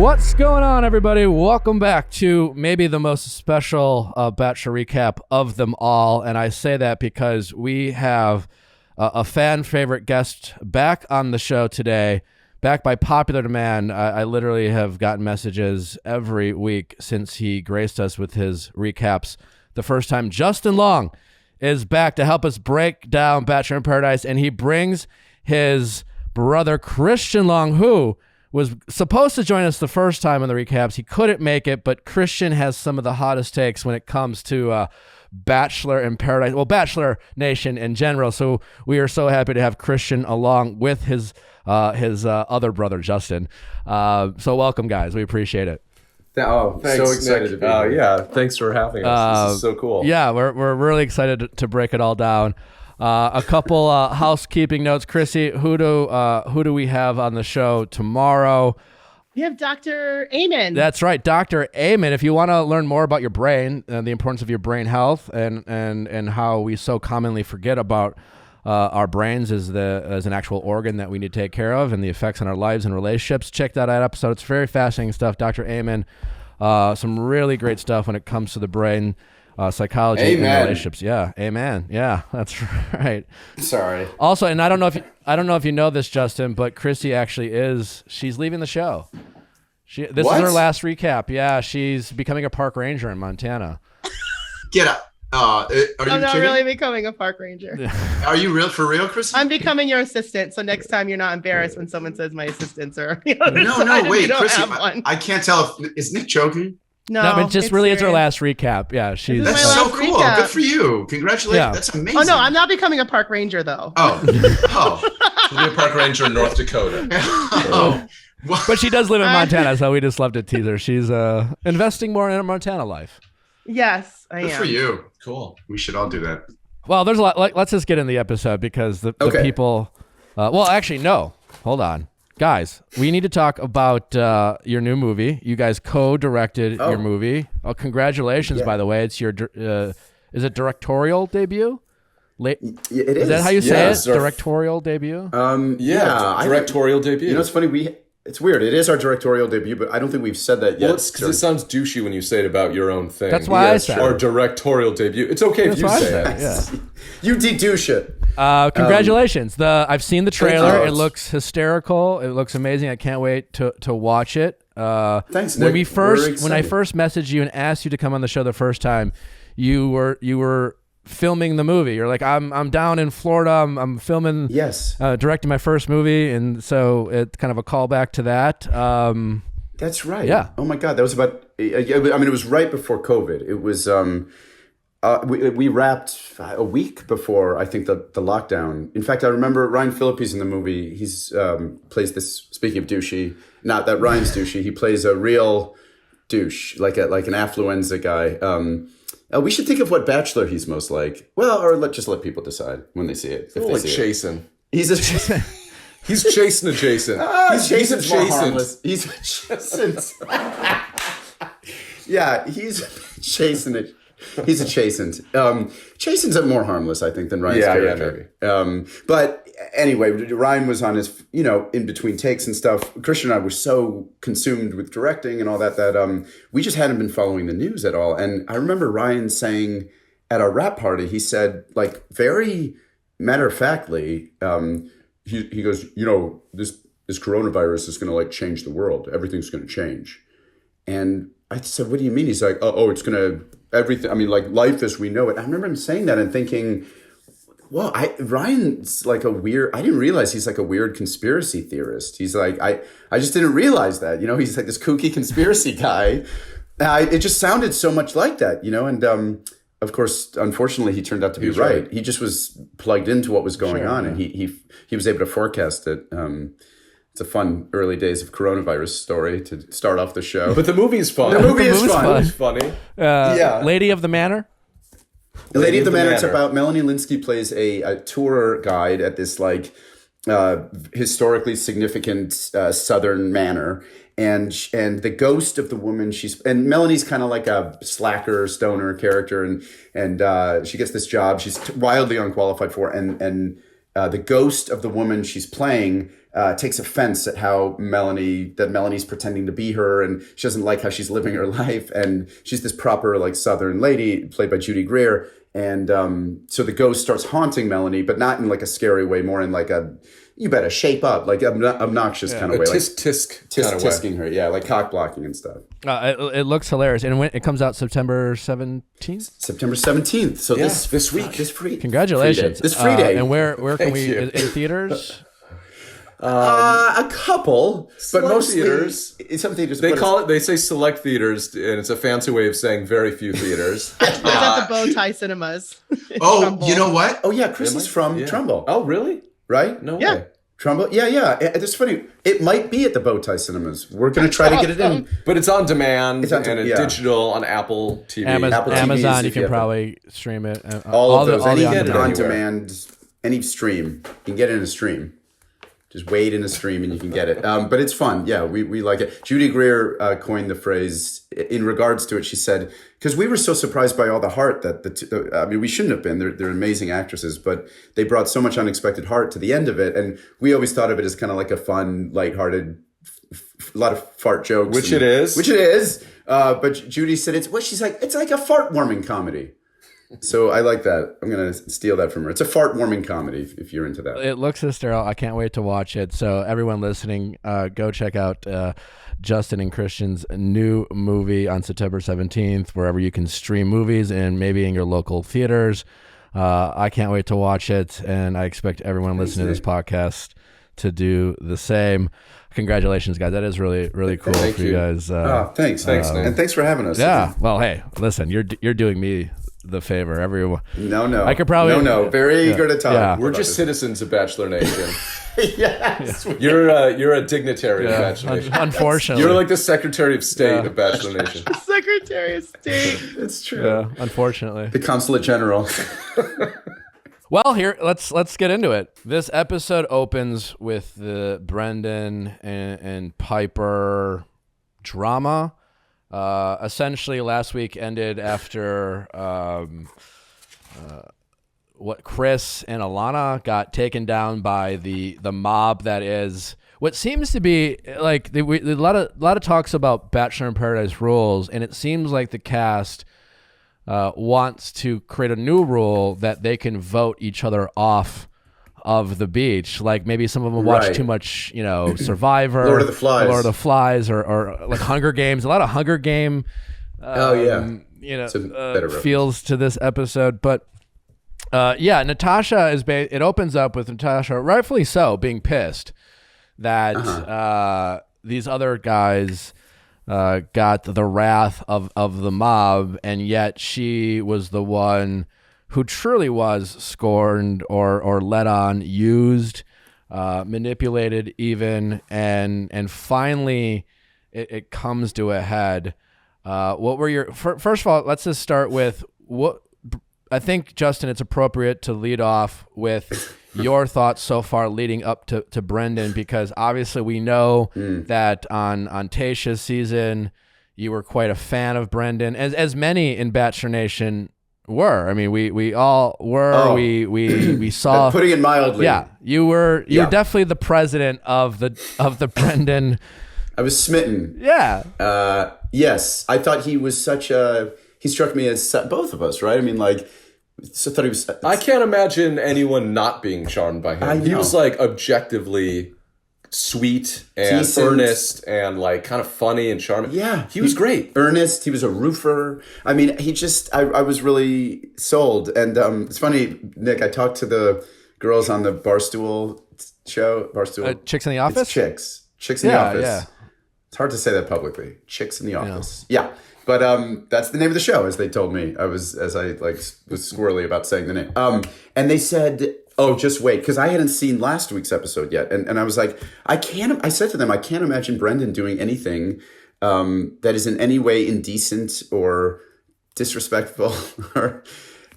What's going on, everybody? Welcome back to maybe the most special Bachelor recap of them all. And I say that because we have a fan favorite guest back on the show today, back by popular demand. I literally have gotten messages every week since he graced us with his recaps the first time. Justin Long is back to help us break down Bachelor in Paradise, and he brings his brother Christian Long, who was supposed to join us the first time on the recaps. He couldn't make it, but Christian has some of the hottest takes when it comes to Bachelor in Paradise, well, Bachelor Nation in general. So we are so happy to have Christian along with his other brother, Justin. So welcome, guys. We appreciate it. Oh, thanks, so excited to be here. Yeah, thanks for having us. This is so cool. Yeah, we're really excited to break it all down. A couple housekeeping notes. Chrissy, who do we have on the show tomorrow? We have Dr. Amen. That's right, Dr. Amen. If you want to learn more about your brain and the importance of your brain health and how we so commonly forget about our brains as an actual organ that we need to take care of and the effects on our lives and relationships, check that out episode. It's very fascinating stuff. Dr. Amen, some really great stuff when it comes to the brain. Psychology and relationships. Yeah, amen. Yeah, that's right. Sorry. Also, and I don't know if you know this, Justin, but Chrissy actually she's leaving the show. This is her last recap. Yeah, she's becoming a park ranger in Montana. Get up. Are you I'm not kidding? really becoming a park ranger. Are you for real, Chris? I'm becoming your assistant, so next time you're not embarrassed when someone says my assistants are. No, wait, Chrissy. I can't tell is Nick joking? No, but just really, it's her last recap. Yeah, that's so cool. Recap. Good for you. Congratulations. Yeah. That's amazing. Oh no, I'm not becoming a park ranger though. She'll be a park ranger in North Dakota. But she does live in Montana, so we just love to tease her. She's investing more in her Montana life. Yes, I am. Good for you. Cool. We should all do that. Well, there's a lot. Let's just get in the episode because the people. Well, actually, no. Hold on. Guys, we need to talk about your new movie. You guys co-directed your movie. Oh, congratulations, by the way. It's your, is it directorial debut? It is. Is that how you say it? Directorial debut? Directorial debut. You know, it's funny. It's weird. It is our directorial debut, but I don't think we've said that yet. Well, it's because it sounds douchey when you say it about your own thing. That's why I said our directorial debut. It's okay if you say it. Yeah. You de-douche it. Congratulations. I've seen the trailer. It looks hysterical. It looks amazing. I can't wait to watch it. Thanks, Nick. When I first messaged you and asked you to come on the show the first time, you were filming the movie. You're like, I'm down in Florida. I'm filming. Yes. Directing my first movie, and so it's kind of a callback to that. That's right. Yeah. Oh my God, that was about. I mean, it was right before COVID. It was. We wrapped a week before I think the lockdown. In fact, I remember Ryan Phillippe's in the movie. He's plays this. Speaking of douchey, not that Ryan's douchey. He plays a real douche, like an affluenza guy. We should think of what Bachelor he's most like. Well, or just let people decide when they see it. If they like see Jason. It. He's a he's Jason adjacent. Jason's more harmless. He's adjacent. Yeah, he's Jason. He's a chastened. Chasten's more harmless, I think, than Ryan's character. Maybe. But anyway, Ryan was on his, in between takes and stuff. Christian and I were so consumed with directing and all that we just hadn't been following the news at all. And I remember Ryan saying at our wrap party, he said, like, very matter-of-factly, he goes, this coronavirus is going to, like, change the world. Everything's going to change. And I said, what do you mean? He's like, it's going to... everything. I mean, like life as we know it. I remember him saying that and thinking, well, Ryan's like a weird, I didn't realize he's like a weird conspiracy theorist. He's like, I just didn't realize that, he's like this kooky conspiracy guy. It just sounded so much like that, and of course, unfortunately, he turned out to be right. He just was plugged into what was going on, and he was able to forecast it. It's a fun early days of coronavirus story to start off the show. But the movie is fun. The movie is fun. It's funny. Lady of the Manor? The Lady of the Manor. It's about Melanie Linsky plays a tour guide at this like historically significant Southern manor. And the ghost of the woman and Melanie's kind of like a slacker stoner character. And she gets this job she's wildly unqualified for. And the ghost of the woman she's playing takes offense at how Melanie's pretending to be her, and she doesn't like how she's living her life. And she's this proper like Southern lady played by Judy Greer. And so the ghost starts haunting Melanie, but not in like a scary way, more in like a you better shape up, like obnoxious kind of way, tisking her, like cock blocking and stuff. It looks hilarious, and when it comes out September 17th. September 17th. So this week, this free. Congratulations, this free day. And where can we in theaters? A couple, but most theaters. Some theaters. They say select theaters, and it's a fancy way of saying very few theaters. It's at the Bow Tie Cinemas. Oh, you know what? Oh yeah, Chris is from Trumbull. Oh really? Right? No way. Trumbull? Yeah. It's funny. It might be at the Bow Tie Cinemas. We're going to try to get it in. But it's on demand and digital on Apple TV. Apple Amazon, TVs, you can probably stream it. All of those. Any on on-demand, any stream. You can get it in a stream. Just wait in a stream and you can get it. But it's fun. Yeah, we like it. Judy Greer coined the phrase in regards to it. She said, because we were so surprised by all the heart that we shouldn't have been. They're amazing actresses, but they brought so much unexpected heart to the end of it. And we always thought of it as kind of like a fun, lighthearted, a lot of fart jokes. Which it is. But Judy said it's like a fart warming comedy. So I like that. I'm going to steal that from her. It's a fart warming comedy if you're into that. It looks hysterical. I can't wait to watch it. So everyone listening, go check out Justin and Christian's new movie on September 17th, wherever you can stream movies and maybe in your local theaters. I can't wait to watch it, and I expect everyone listening to this podcast to do the same. Congratulations, guys. That is really, really cool for you guys. Thanks, Nick. And thanks for having us. Yeah. Well, hey, listen, you're doing me the favor. Everyone. No. I could probably. No. Very eager to talk. Yeah. We're just citizens of Bachelor Nation. Yes. You're a dignitary of Bachelor Nation. Unfortunately, you're like the Secretary of State of Bachelor Nation. Secretary of State. It's true. Yeah, unfortunately. The Consulate General. Well, here let's get into it. This episode opens with the Brendan and Piper drama. Essentially, last week ended after what Chris and Alana got taken down by the mob that is what seems to be like a lot of talks about Bachelor in Paradise rules, and it seems like the cast wants to create a new rule that they can vote each other off of the beach. Like maybe some of them watch too much, Survivor, Lord of the Flies, or like Hunger Games. A lot of Hunger Game, feels to this episode. But Natasha it opens up with Natasha, rightfully so, being pissed that these other guys got the wrath of the mob, and yet she was the one who truly was scorned or led on, used, manipulated even, and finally it comes to a head. What were your first of all? Let's just start with what I think, Justin. It's appropriate to lead off with your thoughts so far leading up to Brendan, because obviously we know that on Tayshia's season you were quite a fan of Brendan, as many in Bachelor Nation were. I mean, we all were. We saw, putting it mildly. Yeah, you were definitely the president of the Brendan. I was smitten. Yeah. Yes, I thought he was he struck me as both of us, right? I mean, like, I thought he was. I can't imagine anyone not being charmed by him. He was like objectively sweet and decent, earnest and like kind of funny and charming. Yeah. He was great. Earnest. He was a roofer. I mean, I was really sold. And it's funny, Nick, I talked to the girls on the Barstool show. Chicks in the Office? It's Chicks in the Office. Yeah. It's hard to say that publicly. Chicks in the Office. Yeah. But that's the name of the show, as they told me. Was squirrely about saying the name. And they said, "Oh, just wait," because I hadn't seen last week's episode yet, and I was like, I said to them, I can't imagine Brendan doing anything that is in any way indecent or disrespectful.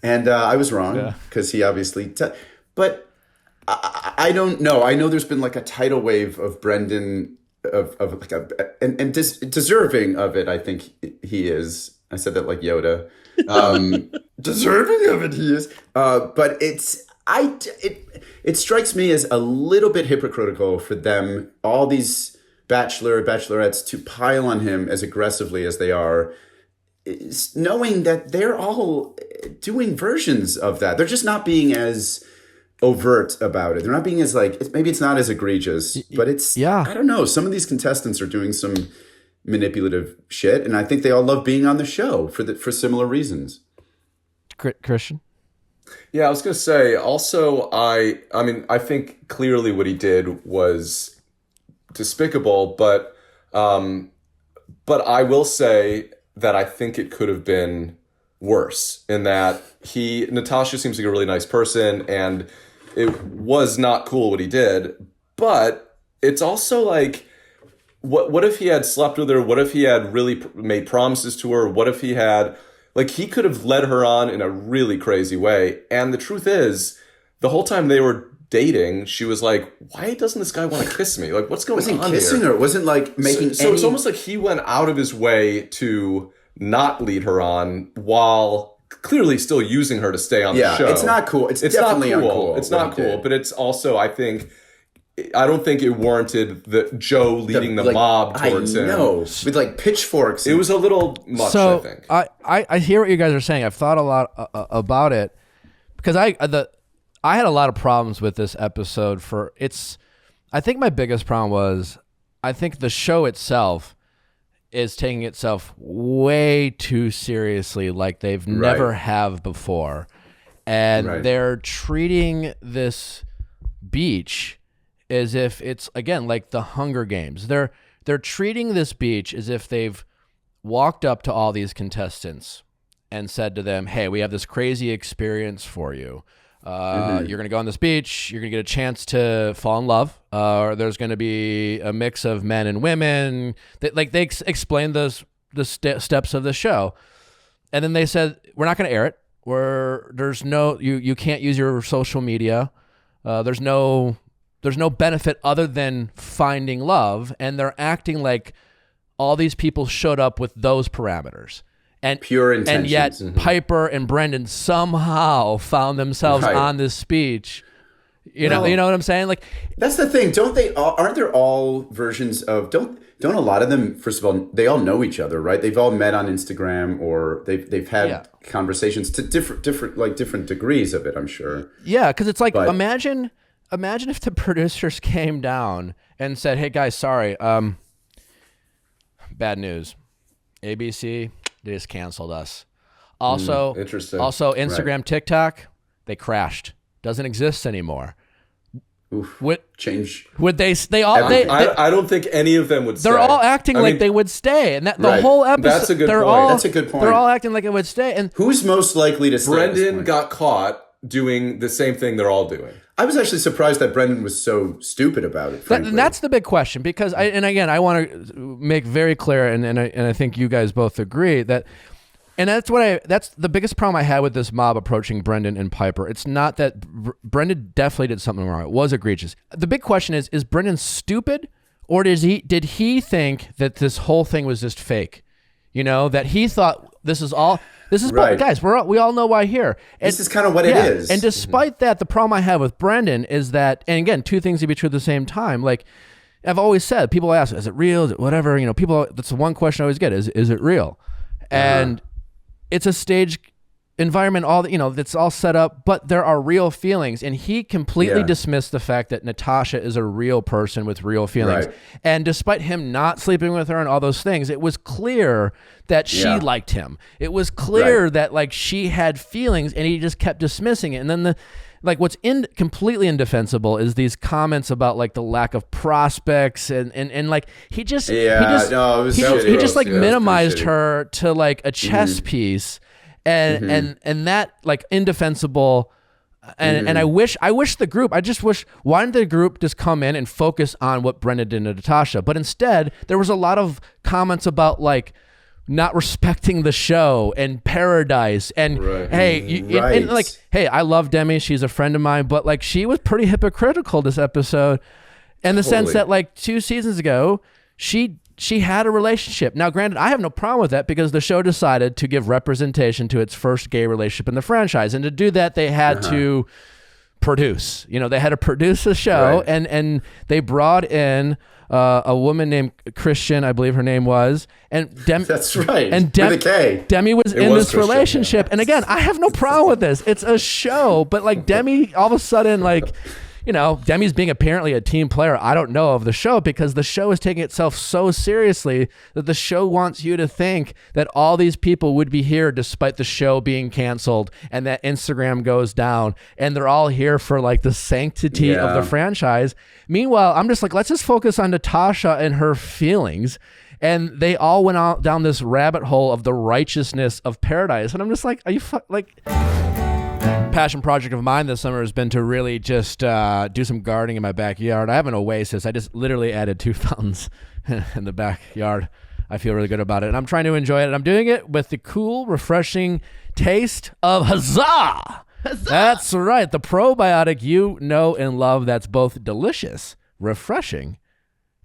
And I was wrong, because he obviously. But I don't know. I know there's been like a tidal wave of Brendan. Of like deserving of it, I think he is. I said that like Yoda. Deserving of it, he is. But It strikes me as a little bit hypocritical for them, all these bachelorettes, to pile on him as aggressively as they are, knowing that they're all doing versions of that. They're just not being as overt about it. They're not being as maybe it's not as egregious, but it's, I don't know. Some of these contestants are doing some manipulative shit, and I think they all love being on the show for similar reasons. Christian? Yeah, I was going to say, also, I think clearly what he did was despicable, but I will say that I think it could have been worse in that Natasha seems like a really nice person, and it was not cool what he did, but it's also like, what if he had slept with her? What if he had really made promises to her? What if he had, he could have led her on in a really crazy way. And the truth is, the whole time they were dating, she was like, why doesn't this guy want to kiss me? What's going on here? Wasn't kissing her. Wasn't making so it's almost like he went out of his way to not lead her on while clearly still using her to stay on the show. It's not cool. It's definitely not cool. Uncool. It's not cool, but it's also, I don't think it warranted Joe leading the mob towards him. No, with pitchforks. It was a little much, I think. I hear what you guys are saying. I've thought a lot about it because I had a lot of problems with this episode. I think my biggest problem was I think the show itself is taking itself way too seriously, like they've never have before, and they're treating this beach as if it's, again, like the Hunger Games. They're treating this beach as if they've walked up to all these contestants and said to them, hey, we have this crazy experience for you. You're going to go on this beach. You're going to get a chance to fall in love. There's going to be a mix of men and women. They explained the steps of the show. And then they said, we're not going to air it. You can't use your social media. There's no benefit other than finding love, and they're acting like all these people showed up with those parameters. And pure intentions. And yet Piper and Brendan somehow found themselves on this speech. You know what I'm saying? That's the thing. Aren't there all versions of don't a lot of them, first of all, they all know each other, right? They've all met on Instagram, or they've had conversations to different degrees of it, I'm sure. Yeah, because it's imagine if the producers came down and said, hey guys, sorry, bad news. ABC, they just canceled us. Also, interesting. Also, Instagram, TikTok, they crashed. Doesn't exist anymore. Oof. Change. Would they all? I don't think any of them would stay. They're all acting like they would stay, and the whole episode. That's a good point. That's a good point. They're all acting like it would stay. And who's most likely to stay? Brendan got caught doing the same thing they're all doing. I was actually surprised that Brendan was so stupid about it. And that's the big question, because I want to make very clear, and I think you guys both agree that, and that's the biggest problem I had with this mob approaching Brendan and Piper. It's not that Brendan definitely did something wrong; it was egregious. The big question is Brendan stupid, or did he think that this whole thing was just fake? That he thought this is right. Guys, we all know why here. This is kind of what it is. And despite that, the problem I have with Brendan is that, and again, two things can be true at the same time. Like I've always said, people ask, is it real? Is it whatever? That's the one question I always get is it real? And it's a stage environment, that's all set up, but there are real feelings. And he completely dismissed the fact that Natasha is a real person with real feelings. Right. And despite him not sleeping with her and all those things, it was clear that she liked him. It was clear that she had feelings, and he just kept dismissing it. And then what's completely indefensible is these comments about the lack of prospects and he just minimized her to a chess piece. And that indefensible, and I wish the group, why didn't the group just come in and focus on what Brendan did to Natasha? But instead, there was a lot of comments about not respecting the show and Paradise, and hey, I love Demi, she's a friend of mine, but she was pretty hypocritical this episode, in the sense that 2 seasons ago she had a relationship. Now, granted, I have no problem with that because the show decided to give representation to its first gay relationship in the franchise. And to do that, they had to produce. They had to produce a show, Right. and they brought in a woman named Christian, I believe her name was, and That's right. And With a K. Demi was in was this Christian, relationship, and again, I have no problem with this. It's a show, but like Demi, all of a sudden, like. Demi's being apparently a team player. I don't know of the show because the show is taking itself so seriously that the show wants you to think that all these people would be here despite the show being canceled and that Instagram goes down and they're all here for like the sanctity of the franchise. Meanwhile, I'm just like, let's just focus on Natasha and her feelings. And they all went out down this rabbit hole of the righteousness of paradise. And I'm just like, are you passion project of mine this summer has been to really just do some gardening in my backyard. I have an oasis. I just literally added 2 fountains in the backyard. I feel really good about it, and I'm trying to enjoy it. And I'm doing it with the cool, refreshing taste of Huzzah! That's right, the probiotic you know and love that's both delicious, refreshing,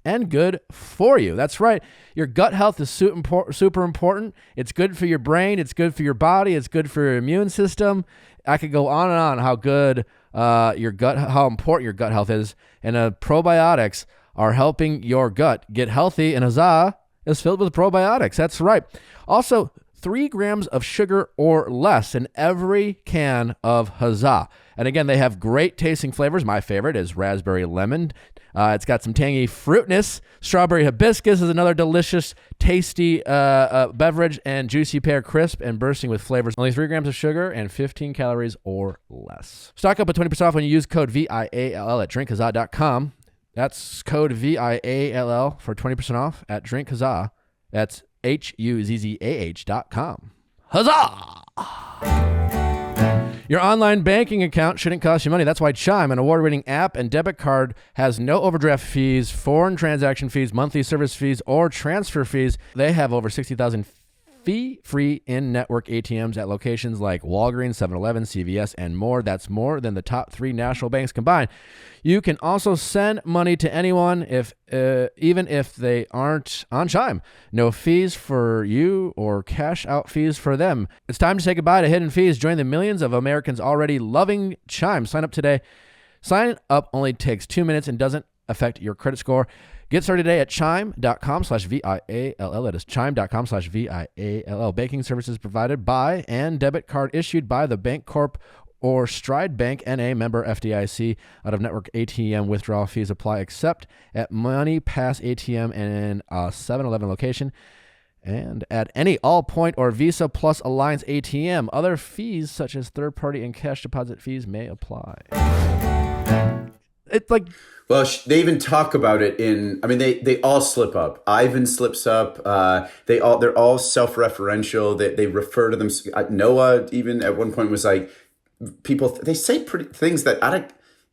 and good for you. That's right. Your gut health is super important. It's good for your brain. It's good for your body. It's good for your immune system. I could go on and on how good how important your gut health is. And probiotics are helping your gut get healthy. And Huzzah is filled with probiotics. That's right. Also, 3 grams of sugar or less in every can of Huzzah. And again, they have great tasting flavors. My favorite is raspberry lemon. It's got some tangy fruitness. Strawberry hibiscus is another delicious, tasty beverage, and juicy pear crisp and bursting with flavors. Only 3 grams of sugar and 15 calories or less. Stock up with 20% off when you use code VIALL at drinkhuzzah.com. That's code VIALL for 20% off at drinkhuzzah. That's HUZZAH.com. Huzzah! Your online banking account shouldn't cost you money. That's why Chime, an award-winning app and debit card, has no overdraft fees, foreign transaction fees, monthly service fees, or transfer fees. They have over 60,000 fee-free in-network ATMs at locations like Walgreens, 7-Eleven, CVS, and more. That's more than the top 3 national banks combined. You can also send money to anyone even if they aren't on Chime. No fees for you or cash out fees for them. It's time to say goodbye to hidden fees. Join the millions of Americans already loving Chime. Sign up today. Sign up only takes 2 minutes and doesn't affect your credit score. Get started today at chime.com/VIALL. That is chime.com/VIALL. Banking services provided by and debit card issued by the Bank Corp or Stride Bank NA, member FDIC. Out of network ATM withdrawal fees apply except at Money Pass ATM and a 7-Eleven location and at any Allpoint or Visa Plus Alliance ATM. Other fees such as third-party and cash deposit fees may apply. It's like... Well, they even talk about it they all slip up. Ivan slips up. They're all self-referential. They refer to them. Noah even at one point was like, they say pretty things that I don't.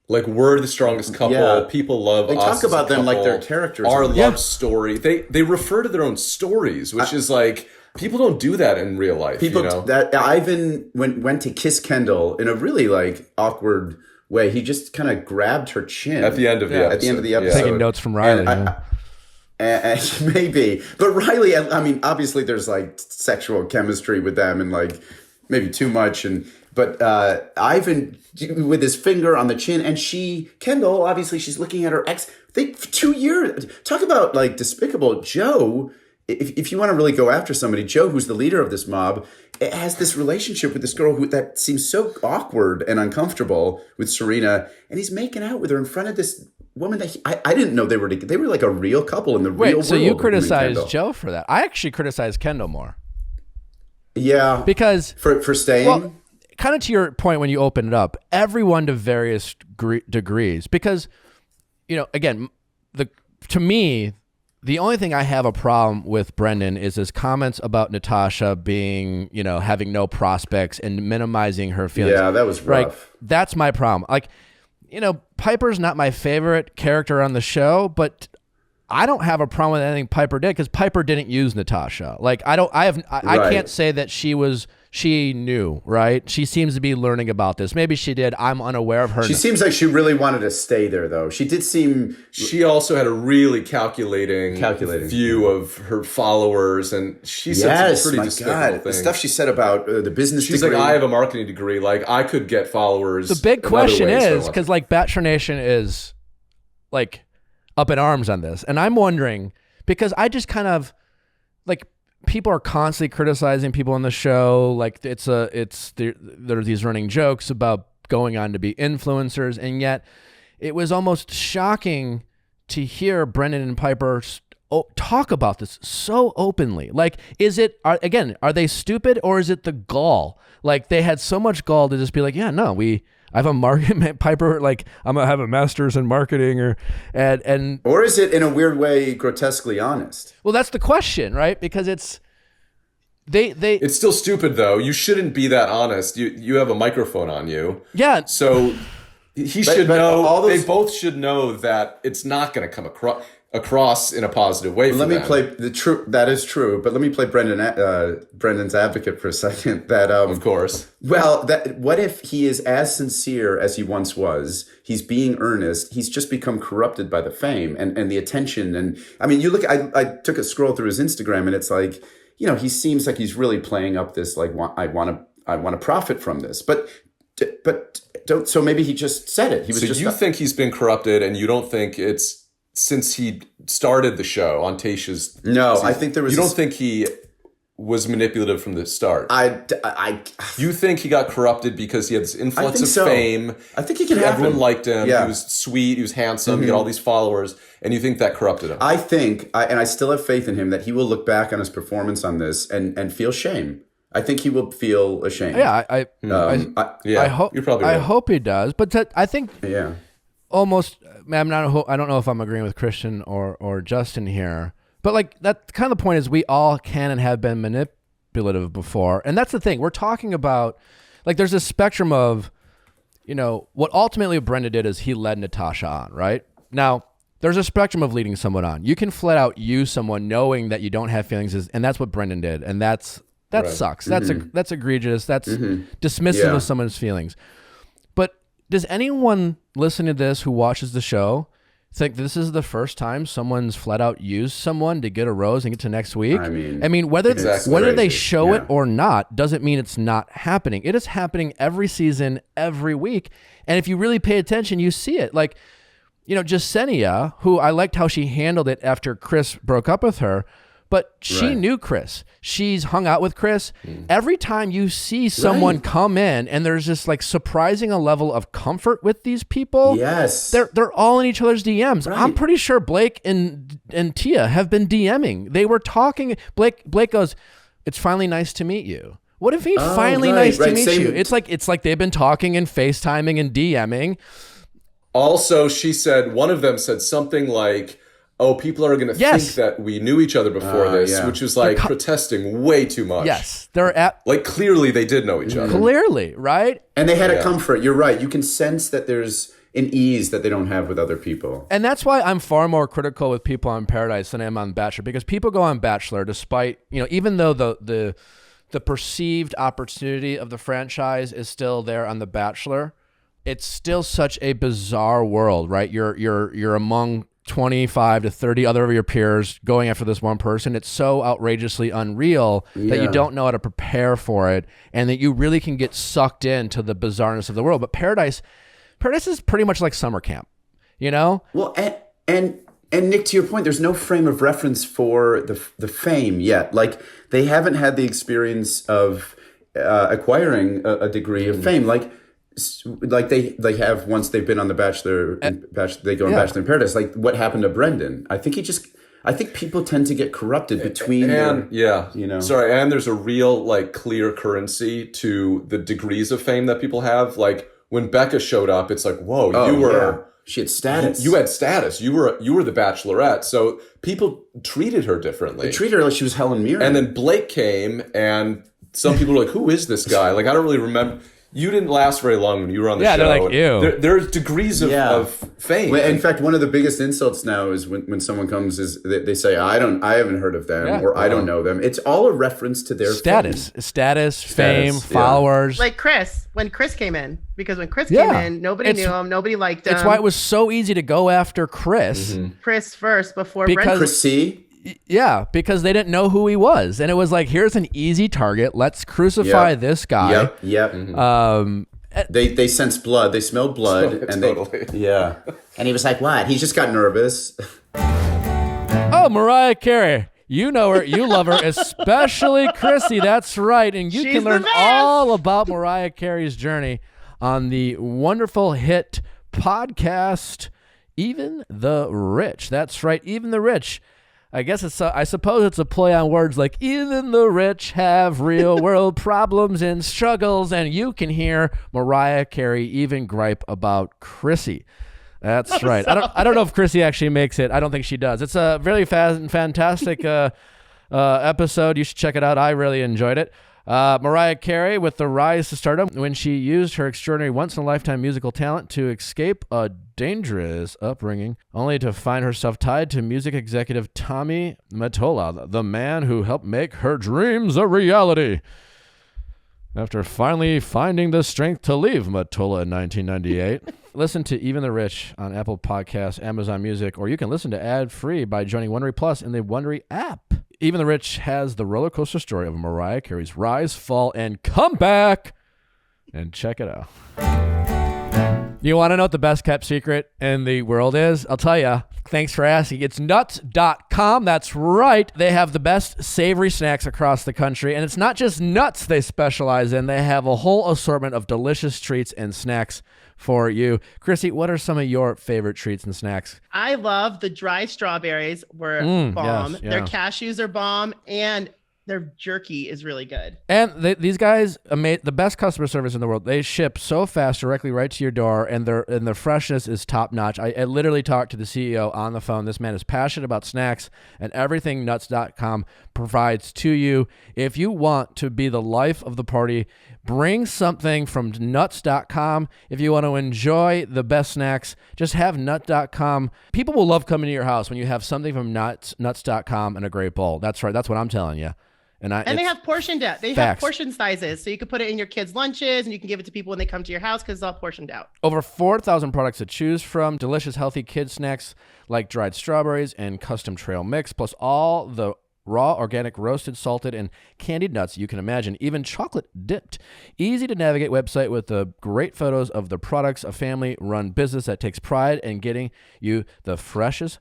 Like, we're the strongest couple. Yeah. People love they us. They talk about them couple, like they're characters. Our love story. They refer to their own stories, which is like, people don't do that in real life. That Ivan went to kiss Kendall in a really like awkward way. He just kind of grabbed her chin at the end of the episode. At the end of the episode, taking notes from Riley. Maybe, but Riley. I mean, obviously, there's like sexual chemistry with them, and like maybe too much. But Ivan with his finger on the chin, and Kendall, obviously, she's looking at her ex. 2 years. Talk about like despicable. Joe. If you want to really go after somebody, Joe, who's the leader of this mob, has this relationship with this girl that seems so awkward and uncomfortable with Serena, and he's making out with her in front of this woman that I didn't know they were like a real couple in the real world. So you criticized Joe for that? I actually criticized Kendall more. Yeah, because for staying. Well, kind of to your point when you open it up, everyone to various degrees. Because, again, to me, the only thing I have a problem with Brendan is his comments about Natasha being, having no prospects and minimizing her feelings. Yeah, that was rough. Like, that's my problem. Like, Piper's not my favorite character on the show, but I don't have a problem with anything Piper did because Piper didn't use Natasha. Like, I can't say that she was she knew, right? She seems to be learning about this. Maybe she did. I'm unaware of her. She seems like she really wanted to stay there, though. She did seem... She also had a really calculating view of her followers, and she said some pretty despicable things. The stuff she said about the business She's degree. like, I have a marketing degree. Like, I could get followers. The big question is, because like Bachelor Nation is like up in arms on this, and I'm wondering, because I just kind of like... People are constantly criticizing people on the show. Like there are these running jokes about going on to be influencers, and yet it was almost shocking to hear Brendan and Piper talk about this so openly. Like, are they stupid, or is it the gall? Like, they had so much gall to just be like, yeah, no, I have a market Piper, like I'm gonna have a master's in marketing, or is it in a weird way grotesquely honest? Well, that's the question, right? Because it's it's still stupid though. You shouldn't be that honest. You have a microphone on you. Yeah. So he should know. They both should know that it's not going to come across in a positive way. Let me play the true. That is true. But let me play Brendan's advocate for a second. That of course. Well, what if he is as sincere as he once was? He's being earnest. He's just become corrupted by the fame and the attention. And I mean, you look. I took a scroll through his Instagram, and it's like, you know, he seems like he's really playing up this like I want to profit from this, but don't. So maybe he just said it. He was. So you think he's been corrupted, and you don't think it's since he started the show on Tayshia's. No, I think there was. You don't think he was manipulative from the start? You think he got corrupted because he had this influx of fame? I think he can happen. Everyone liked him. Yeah. He was sweet. He was handsome. He had all these followers, and you think that corrupted him? I think, and I still have faith in him, that he will look back on his performance on this and feel shame. I think he will feel ashamed. Yeah, I hope. You're probably right. I hope he does, but I think. Yeah. Almost. I don't know if I'm agreeing with Christian or Justin here. But like that kind of the point is we all can and have been manipulative before. And that's the thing. We're talking about like there's a spectrum of, you know, what ultimately Brenda did is he led Natasha on, right? Now, there's a spectrum of leading someone on. You can flat out use someone knowing that you don't have feelings, and that's what Brendan did. And that right. Sucks. That's egregious. That's dismissive of someone's feelings. But does anyone listen to this who watches the show think this is the first time someone's flat out used someone to get a rose and get to next week? I mean, whether they show it or not doesn't mean it's not happening. It is happening every season, every week. And if you really pay attention, you see it. Like, you know, Jasenia, who I liked how she handled it after Chris broke up with her, but she knew Chris. She's hung out with Chris. Every time you see someone come in and there's just like surprising a level of comfort with these people. Yes. They're all in each other's DMs. Right. I'm pretty sure Blake and Tia have been DMing. They were talking. Blake goes, "It's finally nice to meet you." What if he's finally nice to meet you? It's like they've been talking and FaceTiming and DMing. Also, one of them said something like, oh, people are going to think that we knew each other before this, which was like protesting way too much. Yes. Like clearly they did know each other. Clearly, right? And they had a comfort. You're right. You can sense that there's an ease that they don't have with other people. And that's why I'm far more critical with people on Paradise than I am on Bachelor, because people go on Bachelor despite, you know, even though the perceived opportunity of the franchise is still there on The Bachelor, it's still such a bizarre world, right? You're among 25 to 30 other of your peers going after this one person. It's so outrageously unreal that you don't know how to prepare for it, and that you really can get sucked into the bizarreness of the world. But Paradise is pretty much like summer camp, you know? Well, and Nick, to your point, there's no frame of reference for the fame yet. Like, they haven't had the experience of acquiring a degree of fame. Like they have once they've been on The Bachelor, they go on Bachelor in Paradise. Like, what happened to Brendan? I think people tend to get corrupted between you know. Sorry, and there's a real like clear currency to the degrees of fame that people have. Like when Becca showed up, it's like, whoa, she had status. You had status. You were the Bachelorette. So people treated her differently. They treated her like she was Helen Mirren. And then Blake came, and some people were like, who is this guy? Like, I don't really remember. You didn't last very long when you were on the show. Yeah, they're like, ew. There's degrees of fame. Well, in fact, one of the biggest insults now is when someone comes is they say, I haven't heard of them, or I don't know them. It's all a reference to their status, fame, yeah. followers. Like Chris, when Chris came in, because when Chris came in, nobody knew him, nobody liked him. It's why it was so easy to go after Chris. Chris first before because Chris C. Yeah, because they didn't know who he was, and it was like, here's an easy target. Let's crucify this guy. Yep. They sense blood. They smell blood, and and he was like, "What?" He just got nervous. Oh, Mariah Carey. You know her, you love her, especially Chrissy. That's right, and you can learn all about Mariah Carey's journey on the wonderful hit podcast, Even the Rich. That's right, Even the Rich. I guess I suppose it's a play on words like even the rich have real world problems and struggles, and you can hear Mariah Carey even gripe about Chrissy. That's right. I don't know if Chrissy actually makes it. I don't think she does. It's a really fantastic episode. You should check it out. I really enjoyed it. Mariah Carey with the rise to stardom when she used her extraordinary once-in-a-lifetime musical talent to escape a dangerous upbringing, only to find herself tied to music executive Tommy Mottola, the man who helped make her dreams a reality. After finally finding the strength to leave Mottola in 1998, listen to Even the Rich on Apple Podcasts, Amazon Music, or you can listen to ad-free by joining Wondery Plus in the Wondery app. Even the Rich has the roller coaster story of Mariah Carey's rise, fall, and comeback. And check it out. You want to know what the best kept secret in the world is? I'll tell you. Thanks for asking. It's nuts.com. That's right. They have the best savory snacks across the country. And it's not just nuts they specialize in. They have a whole assortment of delicious treats and snacks for you. Chrissy, what are some of your favorite treats and snacks? I love the dry strawberries were bomb. Yes, yeah. Their cashews are bomb, and their jerky is really good. And these guys made the best customer service in the world. They ship so fast directly right to your door, and their freshness is top notch. I literally talked to the CEO on the phone. This man is passionate about snacks and everything nuts.com provides to you. If you want to be the life of the party, bring something from nuts.com. If you want to enjoy the best snacks, just have nuts.com. People will love coming to your house when you have something from nuts.com and a great bowl. That's right. That's what I'm telling you. And they have portioned out. They have portion sizes, so you can put it in your kids' lunches, and you can give it to people when they come to your house because it's all portioned out. Over 4,000 products to choose from. Delicious, healthy kid snacks like dried strawberries and custom trail mix, plus all the raw, organic, roasted, salted, and candied nuts you can imagine, even chocolate dipped. Easy to navigate website with the great photos of the products, a family-run business that takes pride in getting you the freshest.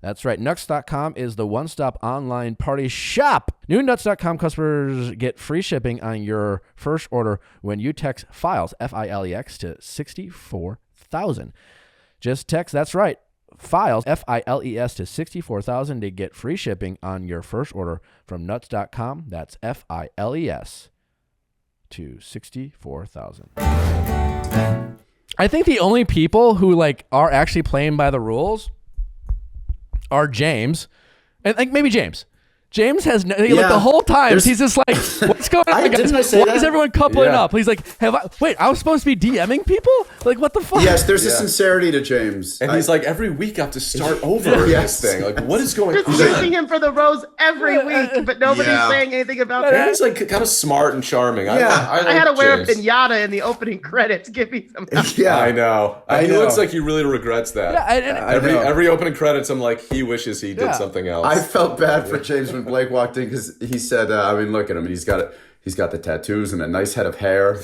That's right. Nuts.com is the one-stop online party shop. New Nuts.com customers get free shipping on your first order when you text FILES, F-I-L-E-X, to 64,000. Just text, that's right, FILES, F-I-L-E-S, to 64,000 to get free shipping on your first order from Nuts.com. That's F-I-L-E-S to 64,000. I think the only people who are actually playing by the rules are James, and maybe James. James has the whole time he's just like, what's going on, guys? Why is everyone coupling up? He's like, I was supposed to be DMing people? Like, what the fuck? Yes, there's a sincerity to James. And he's like, every week I have to start over this thing. Like, what is going on? Just using him for the rose every week, but nobody's saying anything about that. He's like kind of smart and charming. I had to wear a pinata in the opening credits. Give me some help. Yeah, I know. He looks like he really regrets that. Yeah, every opening credits, I'm like, he wishes he did something else. I felt bad for James when Blake walked in because he said, look at him. He's got the tattoos and a nice head of hair.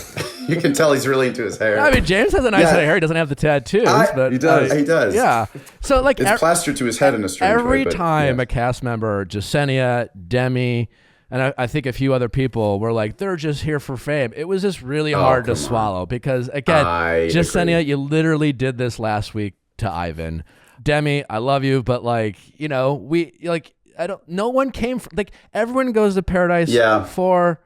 You can tell he's really into his hair. I mean, James has a nice head of hair. He doesn't have the tattoos, but he does. He does. Yeah. So it's plastered to his head in a strange way. Every time a cast member, Jasenia, Demi, and I think a few other people were like, they're just here for fame. It was just really hard to swallow because, again, Jasenia, you literally did this last week to Ivan. Demi, I love you, but no one came for, everyone goes to Paradise for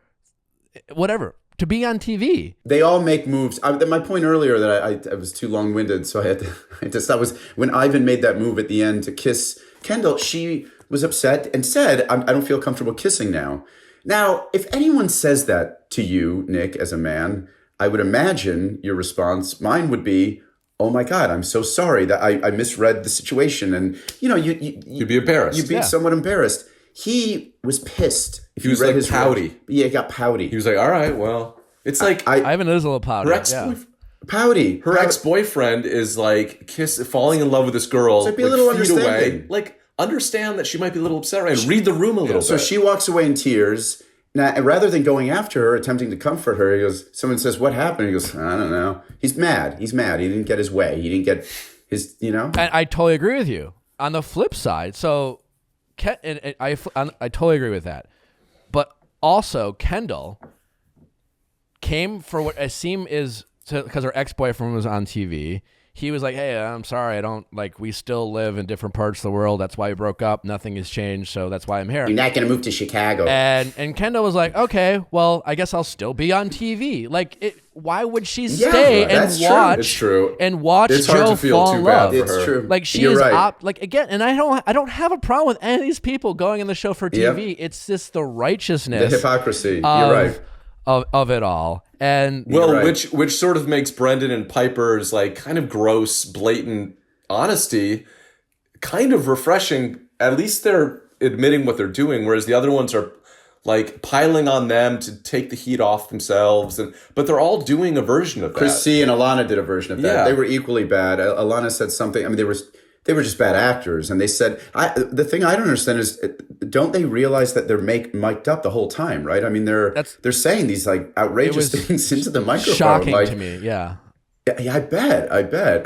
whatever, to be on TV. They all make moves. My point earlier that I was too long-winded, so I had to stop, was when Ivan made that move at the end to kiss Kendall, she was upset and said, I don't feel comfortable kissing now. Now, if anyone says that to you, Nick, as a man, I would imagine your response, mine would be, oh my God, I'm so sorry that I misread the situation. And, you'd be embarrassed. You'd be somewhat embarrassed. He was pissed. If he was like pouty. Yeah, he got pouty. He was like, all right, well, it's like. Ivan is a little pouty. Pouty. Her ex-boyfriend is like falling in love with this girl. So be a little feet understanding. Away. Like, understand that she might be a little upset right now. Read the room a little bit. So she walks away in tears. Now, rather than going after her, attempting to comfort her, he goes, someone says, what happened? He goes, I don't know. He's mad. He didn't get his way. He didn't get his, And I totally agree with you. On the flip side, so I totally agree with that. But also, Kendall came for what I seem is, because her ex-boyfriend was on TV. He was like, hey, I'm sorry. We still live in different parts of the world. That's why we broke up. Nothing has changed. So that's why I'm here. You're not going to move to Chicago. And Kendall was like, okay, well, I guess I'll still be on TV. Why would she stay and watch? It's true. And watch it's Joe hard to feel fall too in bad love. for It's her. true. Like she You're is right. again, and I don't have a problem with any of these people going in the show for TV. Yep. It's just the righteousness, the hypocrisy. You're right. Of it all. And right. which sort of makes Brendan and Piper's like kind of gross, blatant honesty kind of refreshing. At least they're admitting what they're doing, whereas the other ones are like piling on them to take the heat off themselves. But they're all doing a version of that. Chris C. and Alana did a version of that. Yeah. They were equally bad. Alana said something. I mean, they were just bad actors. And they said, the thing I don't understand is, don't they realize that they're mic'd up the whole time, right? I mean, they're saying these like outrageous things into the microphone. Shocking to me, yeah. Yeah, I bet.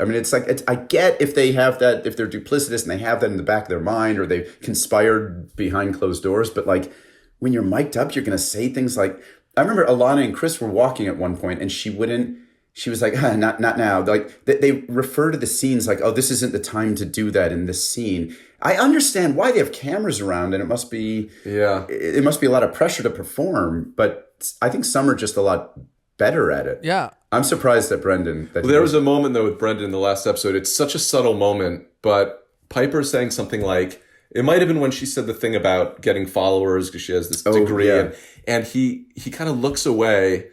I mean, I get if they have that, if they're duplicitous and they have that in the back of their mind, or they conspired behind closed doors. But like, when you're mic'd up, you're going to say things like, I remember Alana and Chris were walking at one point and she was like, not now. Like they refer to the scenes like, oh, this isn't the time to do that in this scene. I understand why they have cameras around, and it must be a lot of pressure to perform. But I think some are just a lot better at it. Yeah. I'm surprised at Brendan. There was a moment though with Brendan in the last episode. It's such a subtle moment, but Piper saying something like, it might have been when she said the thing about getting followers because she has this degree, and he kind of looks away.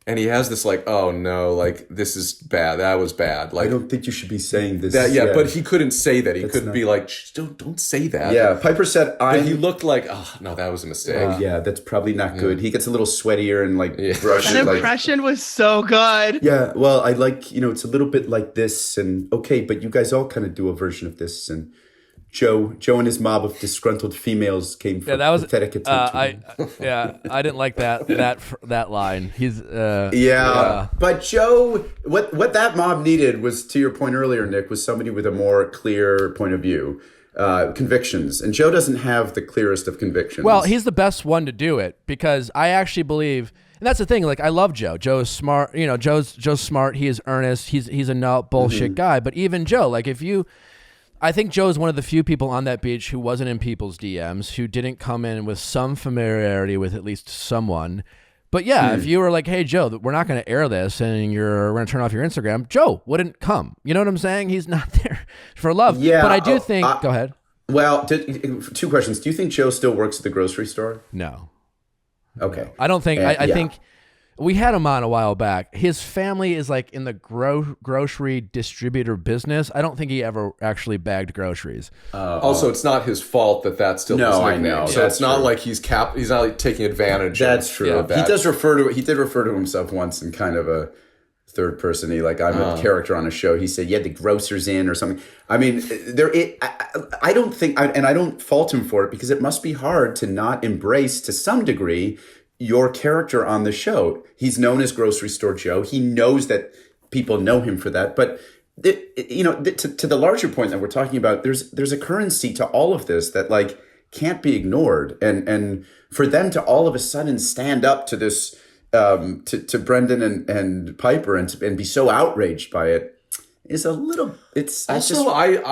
And he has this like, oh no, like this is bad. That was bad. Like, I don't think you should be saying this. But he couldn't say that. He couldn't be like, don't say that. Yeah, Piper said, But he looked like, oh no, that was a mistake. Oh yeah, that's probably not good. He gets a little sweatier and like brushes. That impression was so good. Yeah, well, I like, it's a little bit like this, and okay, but you guys all kind of do a version of this, and Joe and his mob of disgruntled females came from pathetic attention. I didn't like that line. He's but Joe, what that mob needed was, to your point earlier, Nick, was somebody with a more clear point of view, convictions, and Joe doesn't have the clearest of convictions. Well, he's the best one to do it, because I actually believe, and that's the thing. Like, I love Joe. Joe is smart. Joe's smart. He is earnest. He's a no bullshit guy. But even Joe, like I think Joe is one of the few people on that beach who wasn't in people's DMs, who didn't come in with some familiarity with at least someone. But yeah, if you were like, hey, Joe, we're not going to air this and we're going to turn off your Instagram, Joe wouldn't come. You know what I'm saying? He's not there for love. Yeah, but I do think, go ahead. Well, two questions. Do you think Joe still works at the grocery store? No. Okay. No. I don't think, I think we had him on a while back. His family is like in the grocery distributor business. I don't think he ever actually bagged groceries. Also, it's not his fault that that's still his nickname. I know. So it's not like he's not like taking advantage. That's true. Of that. He did refer to himself once in kind of a third person. I'm a character on a show. He said, "Yeah, the grocer's in" or something. I mean, I don't think, and I don't fault him for it, because it must be hard to not embrace to some degree your character on the show. He's known as Grocery Store Joe. He knows that people know him for that. But to the larger point that we're talking about, there's a currency to all of this that like can't be ignored. And for them to all of a sudden stand up to this, to Brendan and Piper and be so outraged by it is a little. It's also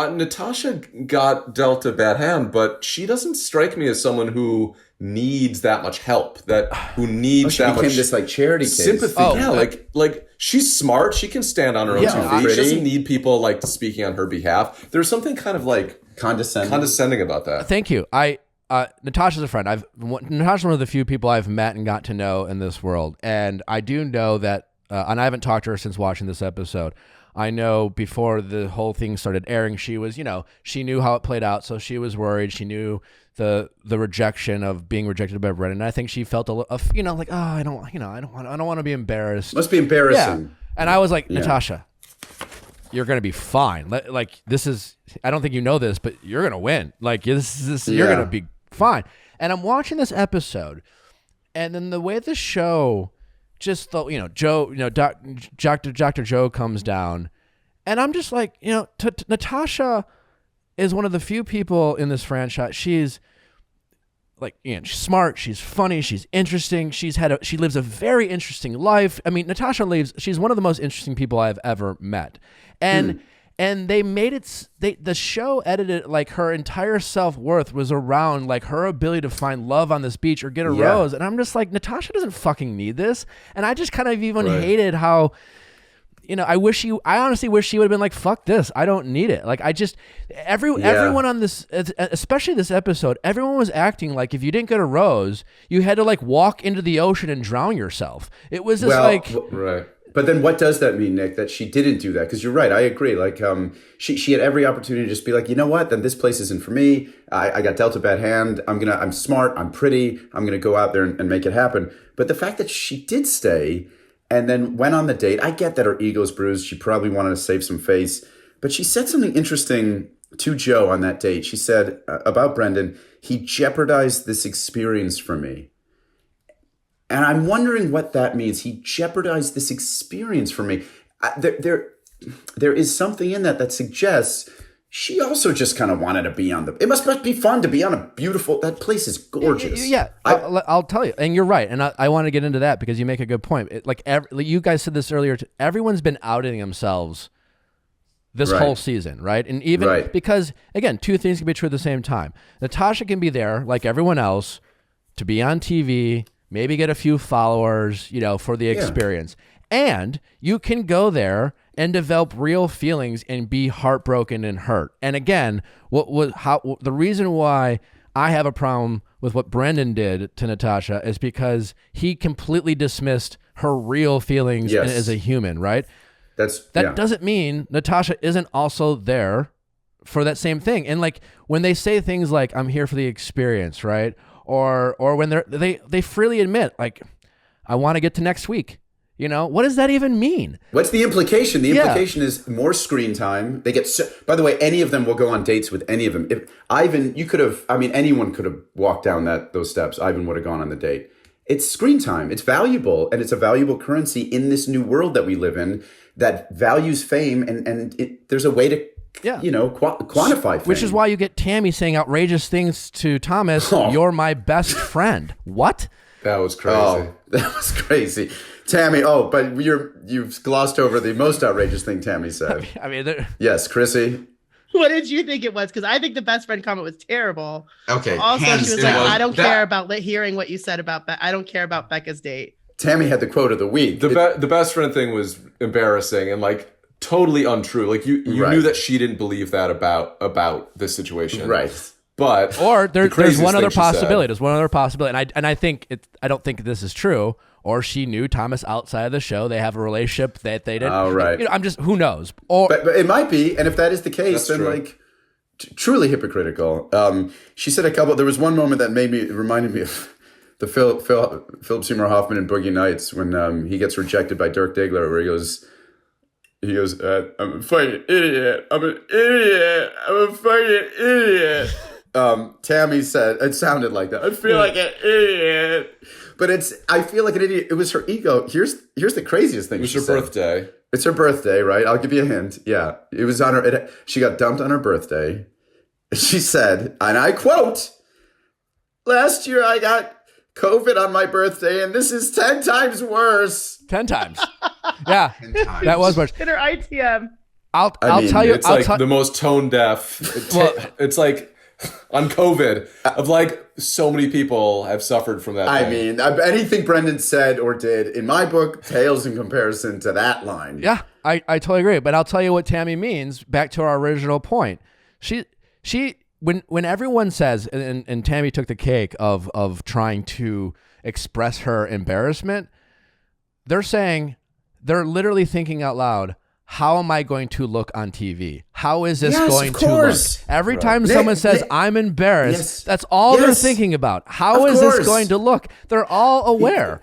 Natasha got dealt a bad hand, but she doesn't strike me as someone who needs that much help, who needs that much this like charity case. Sympathy. Like she's smart. She can stand on her own 2 feet. She doesn't need people like speaking on her behalf. There's something kind of like condescending about that. Thank you. Natasha's a friend. Natasha's one of the few people I've met and got to know in this world, and I do know that and I haven't talked to her since watching this episode. I know before the whole thing started airing, she was, she knew how it played out, so she was worried. She knew the rejection of being rejected by Brendan. And I think she felt like, I don't want to be embarrassed. Must be embarrassing. Yeah. And I was like, Natasha, you're gonna be fine. Like this is, I don't think you know this, but you're gonna win. Like you're gonna be fine. And I'm watching this episode, and then the way the show. Just the, Joe, Dr. Joe comes down, and I'm just like, Natasha is one of the few people in this franchise. She's like, she's smart, she's funny, she's interesting. She lives a very interesting life. I mean, she's one of the most interesting people I've ever met. And they made it, the show edited like her entire self-worth was around like her ability to find love on this beach or get a rose. And I'm just like, Natasha doesn't fucking need this. And I just kind of even hated how, I honestly wish she would have been like, fuck this. I don't need it. Like everyone on this, especially this episode, everyone was acting like if you didn't get a rose, you had to like walk into the ocean and drown yourself. It was just right. But then what does that mean, Nick, that she didn't do that? Because you're right. I agree. Like she had every opportunity to just be like, you know what? Then this place isn't for me. I got dealt a bad hand. I'm smart. I'm pretty. I'm going to go out there and make it happen. But the fact that she did stay and then went on the date, I get that her ego's bruised. She probably wanted to save some face. But she said something interesting to Joe on that date. She said about Brendan, he jeopardized this experience for me. And I'm wondering what that means. He jeopardized this experience for me. There is something in that suggests she also just kind of wanted to be on it must be fun to be on that place is gorgeous. Yeah, I'll tell you. And you're right. And I want to get into that because you make a good point. You guys said this earlier, everyone's been outing themselves this whole season, right? And even because, again, two things can be true at the same time. Natasha can be there like everyone else to be on TV, maybe get a few followers, for the experience. And you can go there and develop real feelings and be heartbroken and hurt. And again, the reason why I have a problem with what Brendan did to Natasha is because he completely dismissed her real feelings as a human, right? That doesn't mean Natasha isn't also there for that same thing. And like when they say things like, I'm here for the experience, right? Or when they freely admit, like, I want to get to next week. What does that even mean? What's the implication? The implication is more screen time. They get, by the way, any of them will go on dates with any of them. If Ivan, anyone could have walked down those steps. Ivan would have gone on the date. It's screen time. It's valuable, and it's a valuable currency in this new world that we live in that values fame, and there's a way to quantify fame. Which is why you get Tammy saying outrageous things to Thomas. You're my best friend. What? That was crazy. Oh, that was crazy. Tammy, but you've glossed over the most outrageous thing Tammy said. Yes, Chrissy. What did you think it was? Because I think the best friend comment was terrible. Okay. Also, she was like, I don't care about hearing what you said about that. I don't care about Becca's date. Tammy had the quote of the week. The best friend thing was embarrassing and like totally untrue. Like you knew that she didn't believe that about this situation. Right. But there's one other possibility. There's one other possibility. And I think I don't think this is true. Or she knew Thomas outside of the show. They have a relationship that they didn't. Oh, right. Who knows? But it might be. And if that is the case, then true. Truly hypocritical. She said there was one moment that reminded me of the Philip Seymour Hoffman in Boogie Nights when he gets rejected by Dirk Diggler, where he goes, I'm a fucking idiot. I'm an idiot. I'm a fucking idiot. Tammy said, it sounded like that. I feel like an idiot. But I feel like an idiot. It was her ego. Here's the craziest thing. It was her birthday. It's her birthday, right? I'll give you a hint. Yeah. It was on her. She got dumped on her birthday. She said, and I quote, last year I got COVID on my birthday, and this is 10 times worse. 10 times. Yeah. 10 times. That was much. In her ITM. I'll tell you. It's the most tone deaf. It's like on COVID of like so many people have suffered from that. Anything Brendan said or did in my book pales in comparison to that line. Yeah, I totally agree. But I'll tell you what Tammy means. Back to our original point. When everyone says, and Tammy took the cake of trying to express her embarrassment, they're saying they're literally thinking out loud, how am I going to look on TV? How is this going to look? Every time someone says, I'm embarrassed, that's all they're thinking about. How is this going to look? They're all aware.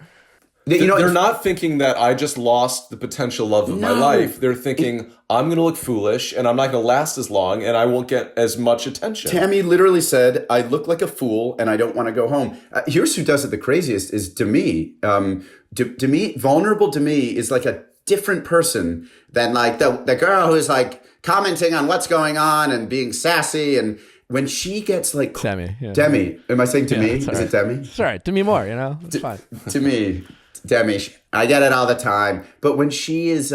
They're not thinking that I just lost the potential love of my life. They're thinking, I'm going to look foolish and I'm not going to last as long and I won't get as much attention. Tammy literally said, I look like a fool and I don't want to go home. Here's who does it the craziest is Demi. Demi, vulnerable Demi is like a different person than like the girl who's like commenting on what's going on and being sassy. And when she gets like Demi, am I saying Demi? Is it Demi? It's all right. Demi Moore, it's fine. Demi, I get it all the time. But when she is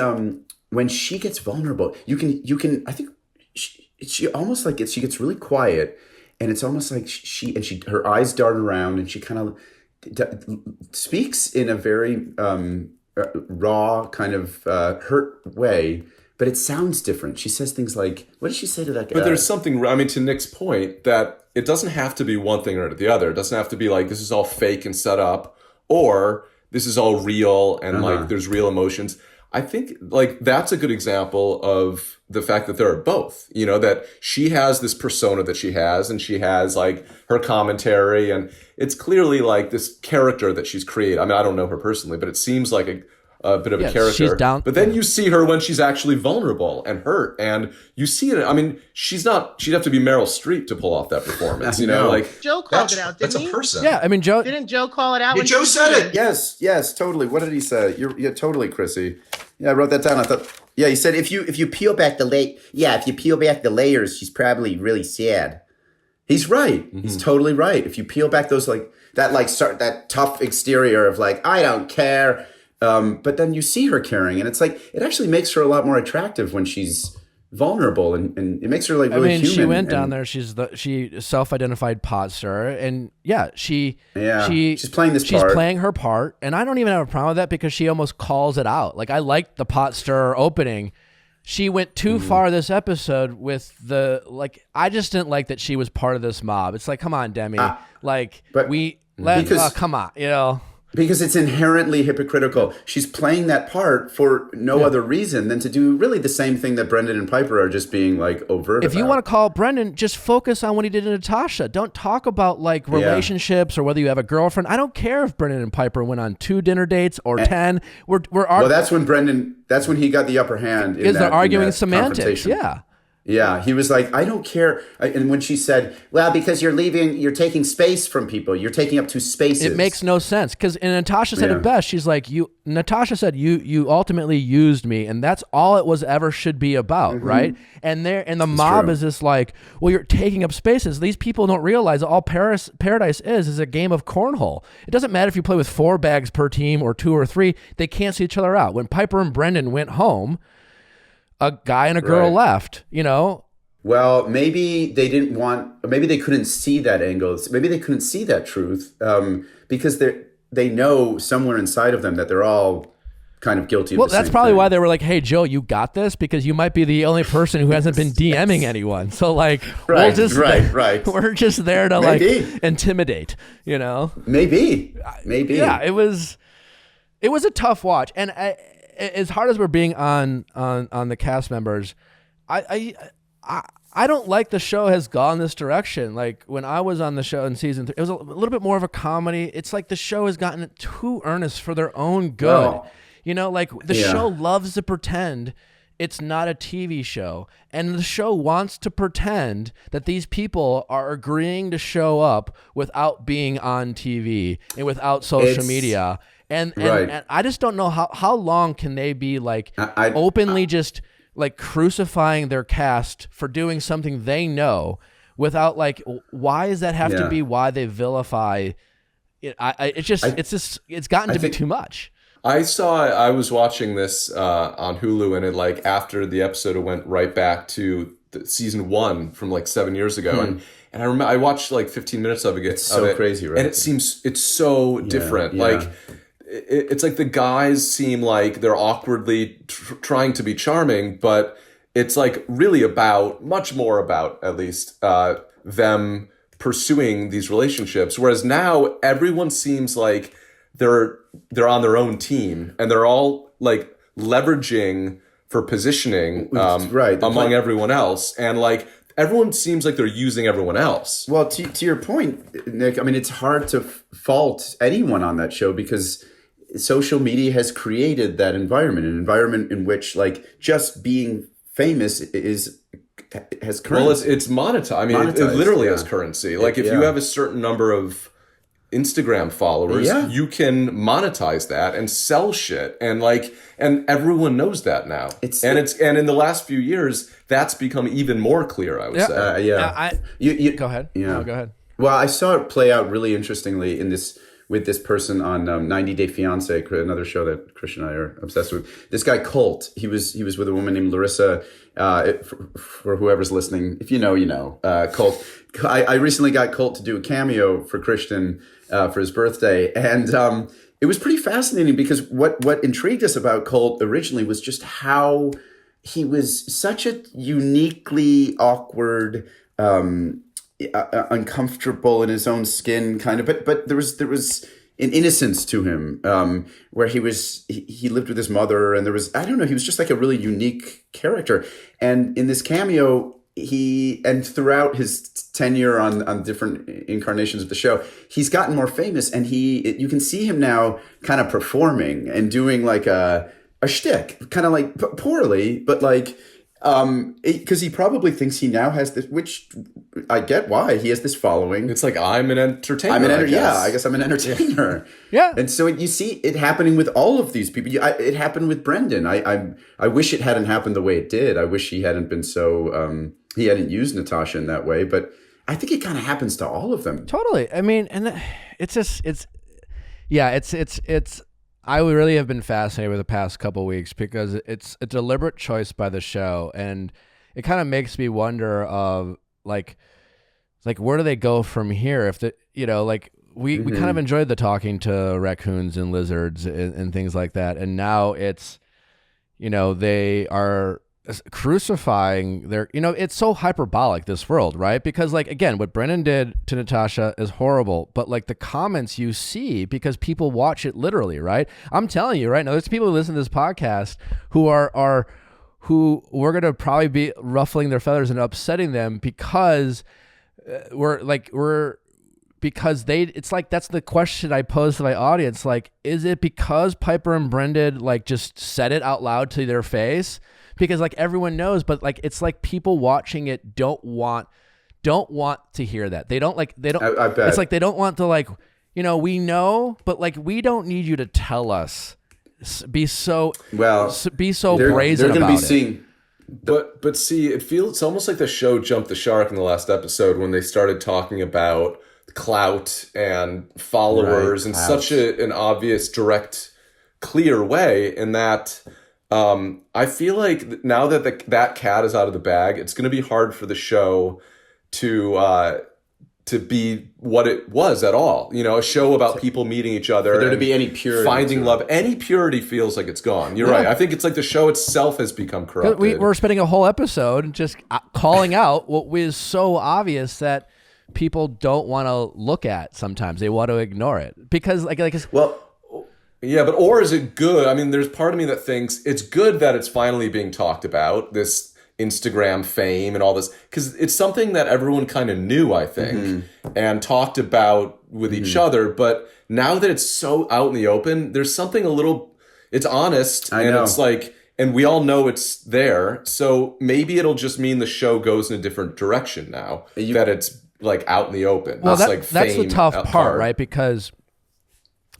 when she gets vulnerable, you can I think she almost like she gets really quiet, and it's almost like her eyes dart around, and she kind of speaks in a very raw kind of hurt way, but it sounds different. She says things like, what did she say to that guy? But there's something, I mean, to Nick's point, that it doesn't have to be one thing or the other. It doesn't have to be like, this is all fake and set up, or this is all real and like there's real emotions. I think like that's a good example of the fact that there are both, that she has this persona that she has, and she has like her commentary, and it's clearly like this character that she's created. I mean, I don't know her personally, but it seems like a bit of a character. She's down. But then you see her when she's actually vulnerable and hurt, and you see it. I mean, she'd have to be Meryl Streep to pull off that performance, like Joe called it out, didn't he? That's a person. Yeah, I mean, Joe. Didn't Joe call it out? Yeah, Joe said it. Yes, totally. What did he say? You're totally, Chrissy. Yeah, I wrote that down. I thought, he said if you peel back the layers, she's probably really sad. He's right. Mm-hmm. He's totally right. If you peel back those that tough exterior of like, I don't care. But then you see her caring, and it's like it actually makes her a lot more attractive when she's vulnerable, and it makes her like really human. She went down there. She self-identified pot stirrer, and she's playing this part. She's playing her part, and I don't even have a problem with that because she almost calls it out. Like I liked the pot stirrer opening. She went too far this episode with I just didn't like that she was part of this mob. It's like, come on, Demi, come on, Because it's inherently hypocritical. She's playing that part for no other reason than to do really the same thing that Brendan and Piper are just being like overt If you want to call Brendan, just focus on what he did to Natasha. Don't talk about like relationships or whether you have a girlfriend. I don't care if Brendan and Piper went on 2 dinner dates or 10. We're well, that's when he got the upper hand. They're arguing semantics. Yeah, he was like, I don't care. And when she said, well, because you're taking space from people. You're taking up 2 spaces. It makes no sense. Because Natasha said it best. She's like, Natasha said, you ultimately used me. And that's all it was ever should be about, right? And the mob is just like, well, you're taking up spaces. These people don't realize all Paradise is a game of cornhole. It doesn't matter if you play with 4 bags per team or 2 or 3. They cancel each other out. When Piper and Brendan went home, a guy and a girl left, Well, maybe they didn't maybe they couldn't see that angle. Maybe they couldn't see that truth because they know somewhere inside of them that they're all kind of guilty of the same thing. Well, that's probably why they were like, hey, Joe, you got this because you might be the only person who hasn't been DMing anyone. So like, we're just there to like intimidate, Maybe. Yeah, it was a tough watch. And as hard as we're being on the cast members, I don't like the show has gone this direction. Like when I was on the show in season 3, it was a little bit more of a comedy. It's like the show has gotten too earnest for their own good. The show loves to pretend it's not a TV show, and the show wants to pretend that these people are agreeing to show up without being on TV and without social media. And I just don't know how long can they be like openly just like crucifying their cast for doing something they know without like, why does that have to be why they vilify it? It's gotten to be too much. I was watching this on Hulu, and it like after the episode, it went right back to season 1 from like 7 years ago. And I remember I watched like 15 minutes of it. It's so crazy, right? And it's so different. Yeah. Like, it's like the guys seem like they're awkwardly trying to be charming, but it's like really much more about at least them pursuing these relationships. Whereas now everyone seems like they're on their own team, and they're all like leveraging for positioning right, among everyone else. And like, everyone seems like they're using everyone else. Well, to your point, Nick, I mean, it's hard to fault anyone on that show because social media has created that environment, an environment in which like just being famous has currency. Well, it's monetized. I mean, it literally has currency. Like if you have a certain number of Instagram followers, you can monetize that and sell shit, and everyone knows that now. And in the last few years, that's become even more clear, I would say. Go ahead. Yeah, no, go ahead. Well, I saw it play out really interestingly with this person on 90 Day Fiance, another show that Christian and I are obsessed with. This guy Colt, he was with a woman named Larissa. For whoever's listening, if you know, you know. Colt. I recently got Colt to do a cameo for Christian for his birthday, and it was pretty fascinating because what intrigued us about Colt originally was just how he was such a uniquely awkward, uncomfortable in his own skin kind of, but there was an innocence to him, where he lived with his mother, and there was, I don't know, he was just like a really unique character. And in this cameo, and throughout his tenure on different incarnations of the show, he's gotten more famous, and you can see him now kind of performing and doing like a shtick, kind of like poorly, but like, because he probably thinks he now has this, which I get why he has this following. It's like, I'm an entertainer. I guess I'm an entertainer. Yeah. And so you see it happening with all of these people. It happened with Brendan. I wish it hadn't happened the way it did. I wish he hadn't been so, he hadn't used Natasha in that way, but I think it kind of happens to all of them. Totally. I mean, and it's I would really have been fascinated with the past couple of weeks because it's a deliberate choice by the show, and it kind of makes me wonder of like where do they go from here? If we kind of enjoyed the talking to raccoons and lizards and things like that, and now it's they are crucifying their, it's so hyperbolic, this world, right? Because like, again, what Brennan did to Natasha is horrible, but like the comments you see, because people watch it literally, right? I'm telling you right now, there's people who listen to this podcast who who we're going to probably be ruffling their feathers and upsetting them because it's like, that's the question I pose to my audience. Like, is it because Piper and Brendan like just said it out loud to their face? Because like everyone knows, but like it's like people watching it don't want to hear that. They don't. I bet. It's like they don't want to, like, we know, but like we don't need you to tell us. Be so brazen they're about be it. Seeing, but see, it's almost like the show jumped the shark in the last episode when they started talking about clout and followers in such an obvious, direct, clear way, in that. I feel like now that that cat is out of the bag, it's going to be hard for the show to be what it was at all. A show about people meeting each other. For there to be any purity. Finding love. Any purity feels like it's gone. You're right. I think it's like the show itself has become corrupted. We're spending a whole episode just calling out what was so obvious that people don't want to look at sometimes. They want to ignore it. Because yeah, but or is it good? I mean, there's part of me that thinks it's good that it's finally being talked about, this Instagram fame and all this, because it's something that everyone kind of knew, I think, and talked about with each other. But now that it's so out in the open, there's something it's honest, it's like, and we all know it's there. So maybe it'll just mean the show goes in a different direction now that it's like out in the open. Well, that's the tough part, right? Because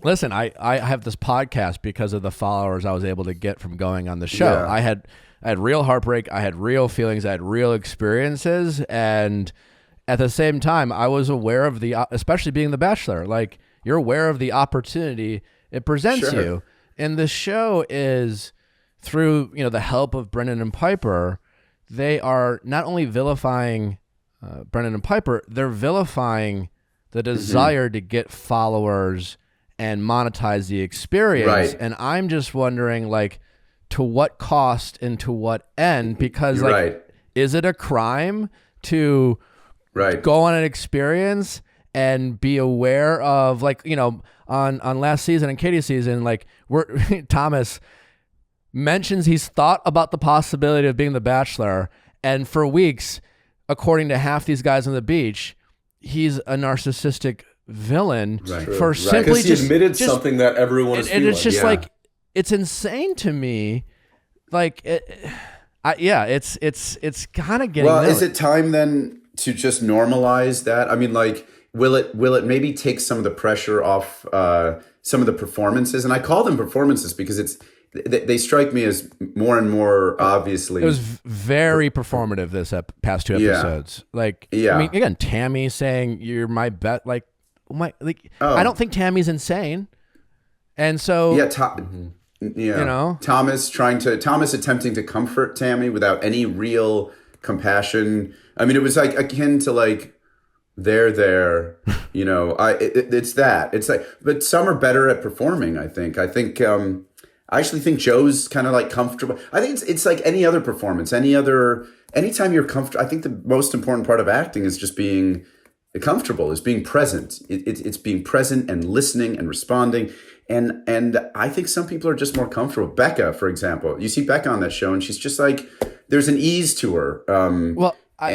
listen, I have this podcast because of the followers I was able to get from going on the show. Yeah. I had real heartbreak. I had real feelings. I had real experiences. And at the same time, I was aware of especially being the Bachelor, like you're aware of the opportunity it presents you. And the show is through, the help of Brendan and Piper, they are not only vilifying Brendan and Piper, they're vilifying the desire to get followers and monetize the experience. Right. And I'm just wondering, like, to what cost and to what end? Because is it a crime to go on an experience and be aware of, like, on last season and Katie's season, like, Thomas mentions he's thought about the possibility of being the Bachelor, and for weeks, according to half these guys on the beach, he's a narcissistic villain for simply because he admitted something that everyone is feeling. And it's just like, it's insane to me. Like, it's kind of getting. Well, is it time then to just normalize that? I mean, like, will it maybe take some of the pressure off some of the performances? And I call them performances because they strike me as more and more obviously. It was very performative this past 2 episodes. Like, I mean, again, Tammy saying you're my bet. Like, I don't think Tammy's insane, and so you know, Thomas attempting to comfort Tammy without any real compassion. I mean, it was like akin to like, they're there, you know. It's that. It's like, but some are better at performing. I think. I actually think Joe's kind of like comfortable. I think it's like any other performance, anytime you're comfortable. I think the most important part of acting is just being comfortable, is being present. It's being present and listening and responding. And I think some people are just more comfortable. Becca, for example, you see Becca on that show and she's just like, there's an ease to her. Well, I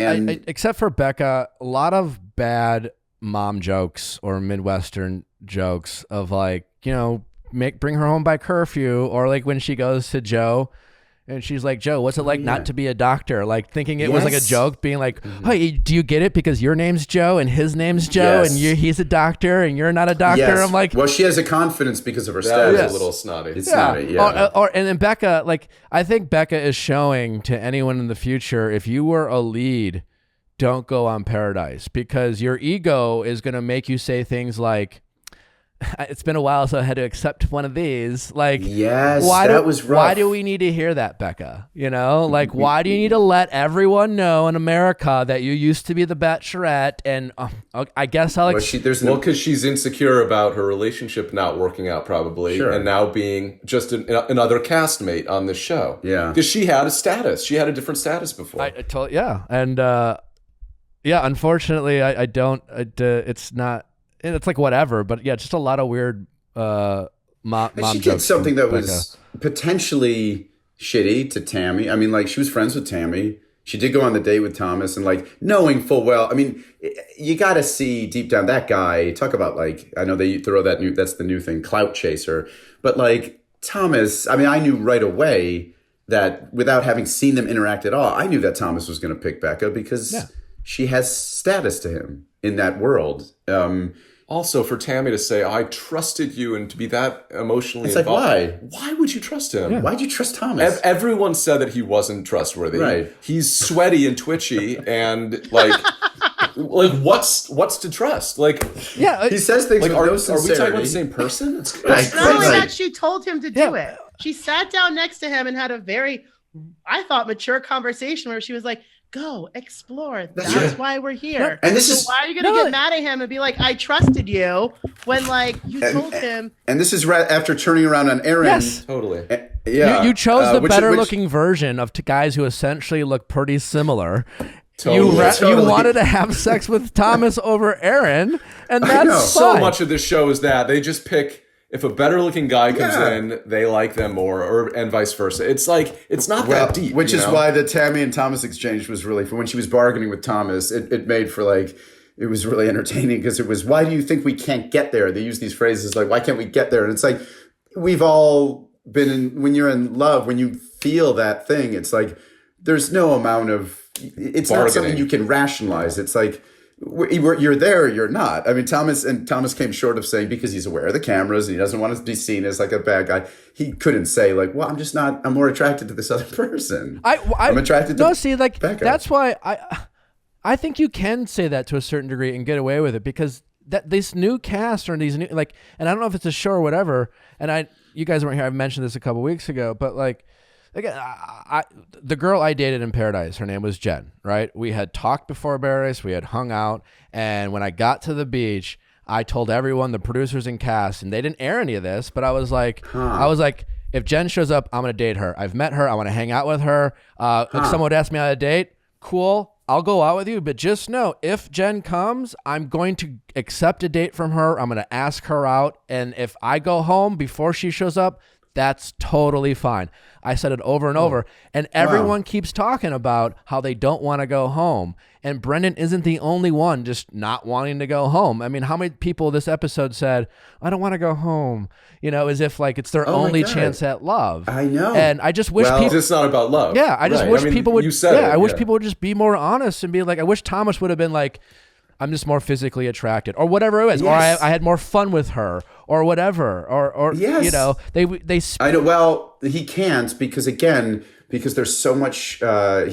except for Becca, a lot of bad mom jokes or Midwestern jokes of like, you know, bring her home by curfew, or like when she goes to Joe and she's like, Joe, what's it like not to be a doctor? Like thinking it was like a joke, being like, hey, do you get it? Because your name's Joe and his name's Joe and he's a doctor and you're not a doctor. Yes. I'm like, well, she has a confidence because of her status. That is a little snotty. It's snotty, and then Becca, like, I think Becca is showing to anyone in the future, if you were a lead, don't go on Paradise, because your ego is going to make you say things like, it's been a while, so I had to accept one of these. Like, why do we need to hear that, Becca? You know, like, why do you need to let everyone know in America that you used to be the Bachelorette? And I guess I'll because she's insecure about her relationship not working out, probably, and now being just another castmate on the show. Yeah, because she had a status. She had a different status before. Unfortunately, I don't. It's not. It's like whatever, but yeah, just a lot of weird mom she jokes. did something that was potentially shitty to Tammy. I mean, like, she was friends with Tammy. She did go on the date with Thomas, and like, knowing full well, I mean, you got to see deep down that guy. Talk about, like, I know they throw that's the new thing, clout chaser. But like Thomas, I mean, I knew right away that without having seen them interact at all, I knew that Thomas was going to pick Becca because she has status to him in that world. Also, for Tammy to say, I trusted you, and to be that emotionally involved. Like, why? Why would you trust him? Yeah. Why'd you trust Thomas? Everyone said that he wasn't trustworthy. Right. He's sweaty and twitchy, and like, what's to trust? Like, he says things like, are we talking about the same person? It's not only that she told him to do it. She sat down next to him and had a very, I thought, mature conversation where she was like, go explore. That's why we're here. And why are you going to get mad at him and be like, I trusted you, when like you told him. And this is right after turning around on Aaron. Yes, totally. You chose the better looking version of guys who essentially look pretty similar. Totally. You wanted to have sex with Thomas over Aaron, and that's fine. So much of this show is that they just pick. If a better looking guy comes in, they like them more, and vice versa. It's like, it's not that deep. Which is why the Tammy and Thomas exchange was really, for when she was bargaining with Thomas, it made for like, it was really entertaining, because it was, why do you think we can't get there? They use these phrases like, why can't we get there? And it's like, we've all been in, when you're in love, when you feel that thing, it's like, there's no amount of, it's not something you can rationalize. It's like, you're there or you're not. I mean, Thomas came short of saying, because he's aware of the cameras and he doesn't want to be seen as like a bad guy, he couldn't say like, well, I'm more attracted to this other person. I'm attracted to Becca. That's why I think you can say that to a certain degree and get away with it, because that this new cast or these new, like, and I don't know if it's a show or whatever, and you guys weren't here, I mentioned this a couple weeks ago, but like, the girl I dated in Paradise, her name was Jen, right? We had talked before Paradise, we had hung out, and when I got to the beach, I told everyone, the producers and cast, and they didn't air any of this, but I was like, if Jen shows up, I'm gonna date her. I've met her, I want to hang out with her. If someone would ask me on a date, cool, I'll go out with you, but just know, if Jen comes, I'm going to accept a date from her. I'm going to ask her out, and if I go home before she shows up, That's totally fine. I said it over and over, and everyone keeps talking about how they don't want to go home. And Brendan isn't the only one just not wanting to go home. I mean, how many people this episode said, I don't want to go home, as if like it's their only chance at love. I know. And I just wish people... It's not about love. Yeah, I just wish people would... You said I wish people would just be more honest and be like, I wish Thomas would have been like, I'm just more physically attracted, or whatever it was, or I had more fun with her, or whatever, or they. I know. Well, he can't because there's so much.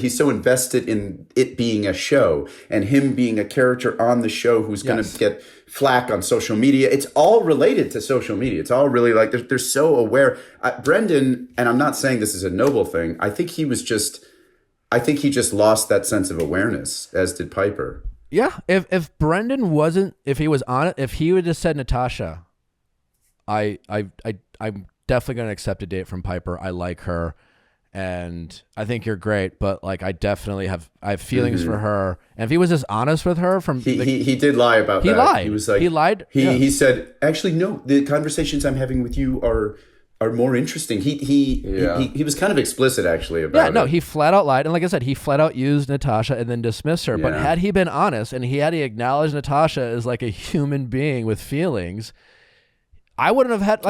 He's so invested in it being a show and him being a character on the show who's going to get flack on social media. It's all related to social media. It's all really like they're so aware. Brendan, and I'm not saying this is a noble thing. I think he just lost that sense of awareness, as did Piper. Yeah, if Brendan wasn't, if he was on it, if he would have said, Natasha, I'm definitely going to accept a date from Piper. I like her, and I think you're great, but like I definitely have feelings for her. And if he was just honest with her, he did lie about that. He lied. He was like, he lied. He said, actually, no, the conversations I'm having with you are more interesting. He was kind of explicit actually about it. No, he flat out lied, and like I said, he flat out used Natasha and then dismissed her. But had he been honest and he acknowledged Natasha as like a human being with feelings, I wouldn't have had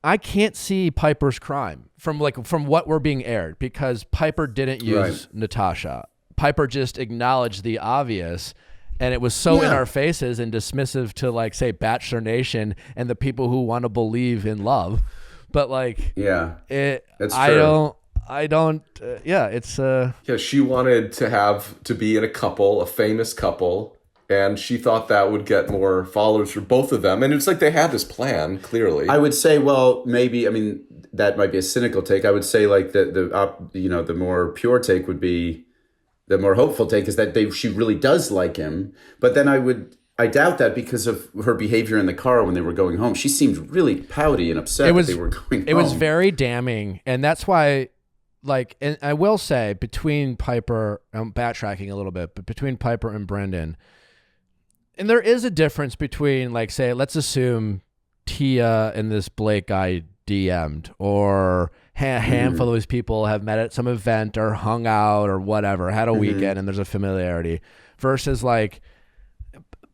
I can't see Piper's crime from what we're being aired, because Piper didn't use Natasha. Piper just acknowledged the obvious. And it was so in our faces and dismissive to like say Bachelor Nation and the people who want to believe in love, but like that's true. She wanted to be in a famous couple, and she thought that would get more followers for both of them. And it's like they had this plan clearly. I would say, well, maybe that might be a cynical take. I would say like the more pure take would be. The more hopeful take is that she really does like him. But then I doubt that because of her behavior in the car when they were going home. She seemed really pouty and upset that they were going home. It was very damning. And that's why, like, and I will say between Piper, I'm backtracking a little bit, but between Piper and Brendan, and there is a difference between, like, say, let's assume Tia and this Blake guy DM'd, or a handful of these people have met at some event or hung out or whatever, had a weekend, and there's a familiarity, versus like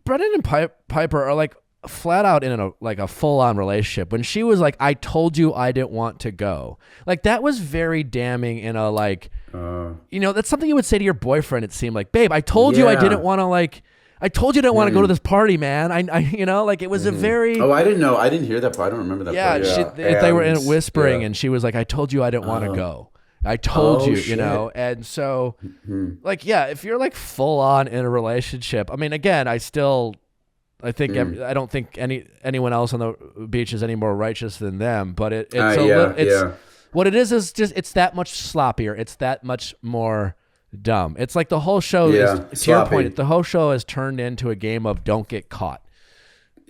Brendan and Piper are like flat out in a full-on relationship. When she was like, I told you I didn't want to go, like that was very damning in a like that's something you would say to your boyfriend. It seemed like, babe, I told you I didn't want to like I told you I didn't want to go to this party, man. I like it was a very... Oh, I didn't know. I didn't hear that part. I don't remember that part. Yeah, they were in whispering, and she was like, I told you I didn't want to go. I told you, shit. And so, like, if you're like full on in a relationship, I mean, again, I think I don't think anyone else on the beach is any more righteous than them, but it's what it is just, it's that much sloppier. It's that much more dumb. It's like the whole show is, to your point, the whole show has turned into a game of don't get caught.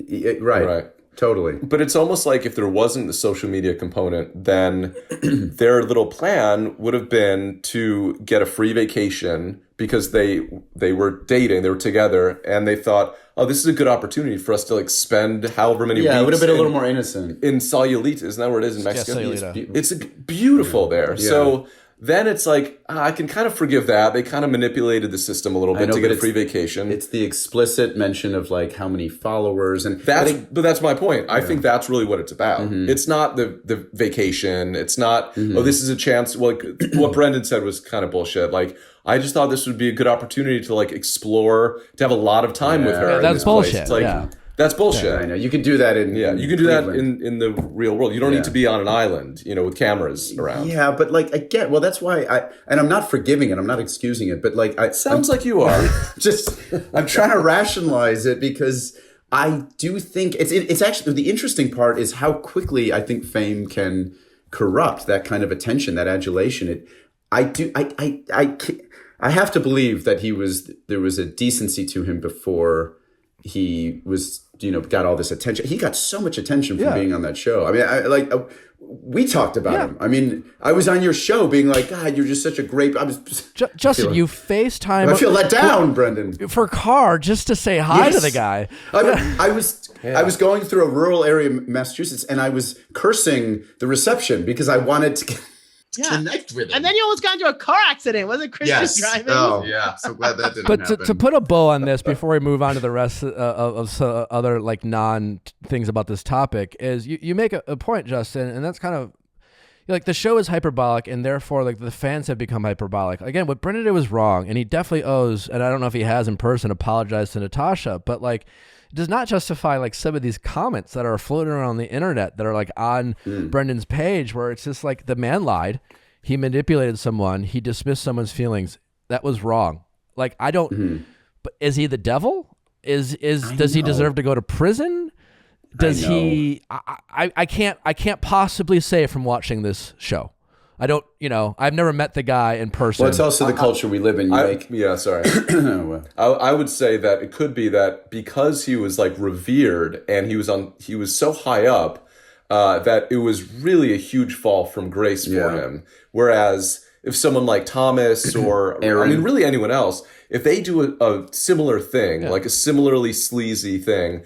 Right. Totally. But it's almost like if there wasn't the social media component, then their little plan would have been to get a free vacation because they were dating, they were together, and they thought, oh, this is a good opportunity for us to like spend however many weeks. Yeah, it would have been a little more innocent. In Sayulita, isn't that where it is in Mexico? It's beautiful there. Yeah. So then it's like, I can kind of forgive that. They kind of manipulated the system a little bit to get a free vacation. It's the explicit mention of like how many followers. But that's my point. I think that's really what it's about. Mm-hmm. It's not the vacation. It's not, oh, this is a chance. Like what Brendan said was kind of bullshit. Like, I just thought this would be a good opportunity to like explore, to have a lot of time with her. That's bullshit. Like, that's bullshit. Yeah, I know. You can do that in you can do that in the real world. You don't need to be on an island, with cameras around. Yeah, but like again, well, that's why I'm not forgiving it. I'm not excusing it, but like sounds like you are. I'm trying to rationalize it because I do think it's actually the interesting part is how quickly I think fame can corrupt that kind of attention, that adulation. I have to believe that there was a decency to him before he was, got all this attention. He got so much attention from being on that show. I mean, we talked about him. I mean, I was on your show being like, God, you're just such a great. Justin, you FaceTime. I feel let down, Brendan. For Carr just to say hi to the guy. I was going through a rural area of Massachusetts, and I was cursing the reception because I wanted to connect with him. And then you almost got into a car accident. Wasn't Christian driving? Oh, yeah. So glad that didn't happen. But to put a bow on this before we move on to the rest of other like non things about this topic is you make a point, Justin, and that's kind of like the show is hyperbolic and therefore like the fans have become hyperbolic. Again, what Brendan did was wrong, and he definitely owes, and I don't know if he has in person, apologized to Natasha, but like it does not justify like some of these comments that are floating around the internet that are like on Brendan's page where it's just like the man lied, he manipulated someone, he dismissed someone's feelings. That was wrong. Like I don't but is he the devil? Does he deserve to go to prison? Does he I can't possibly say from watching this show. I don't, I've never met the guy in person. Well, it's also the culture we live in. Sorry. I would say that it could be that because he was like revered and he was so high up that it was really a huge fall from grace for him. Whereas if someone like Thomas or Aaron, I mean, really anyone else, if they do a similar thing, like a similarly sleazy thing,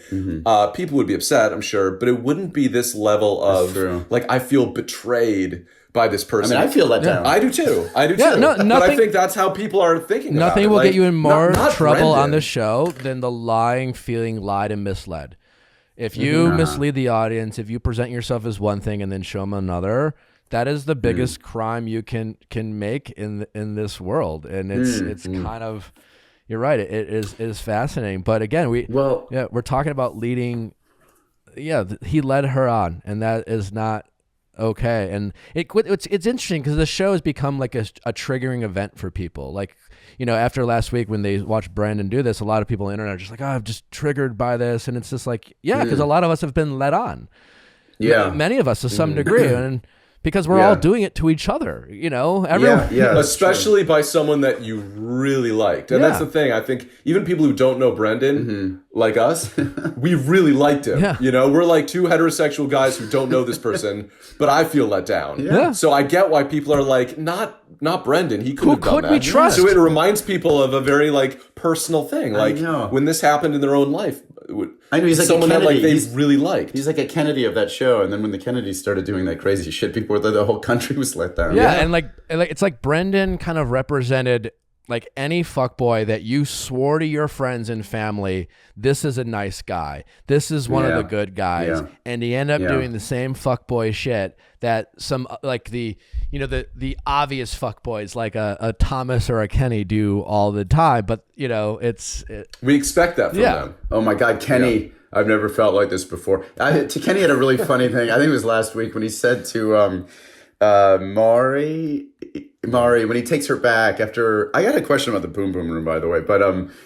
people would be upset, I'm sure, but it wouldn't be this level of like, I feel betrayed by this person. I mean, I feel let down. I do too. But I think that's how people are thinking about it. Nothing will get you in more not trouble Brendan. on the show than the lying, feeling lied and misled. If you mislead the audience, if you present yourself as one thing and then show them another, that is the biggest crime you can make in this world. And it's kind of, you're right. It is fascinating. But again, we're talking about leading. Yeah, he led her on, and that is not okay. And it's interesting because the show has become like a triggering event for people. Like, after last week when they watched Brandon do this, a lot of people on the internet are just like, oh, I'm just triggered by this. And it's just like, because a lot of us have been led on. Yeah. Many of us to some degree. And because we're all doing it to each other, everyone. Especially by someone that you really liked. And that's the thing. I think even people who don't know Brendan, like us, we really liked him. Yeah. We're like two heterosexual guys who don't know this person, but I feel let down. Yeah. So I get why people are like, not Brendan. He couldn't have done that. Who could we trust? So it reminds people of a very like personal thing. Like when this happened in their own life. I know he's like someone a Kennedy. That like they really liked. He's like a Kennedy of that show, and then when the Kennedys started doing that crazy shit, people were the whole country was let down. Yeah, and like it's like Brendan kind of represented like any fuckboy that you swore to your friends and family, this is a nice guy, this is one of the good guys, and he ended up doing the same fuckboy shit that some like the obvious fuckboys like a Thomas or a Kenny do all the time, but we expect that from them. Oh my God, Kenny. Yeah. I've never felt like this before. Kenny had a really funny thing. I think it was last week when he said to Maury, when he takes her back after, I got a question about the Boom Boom Room, by the way, but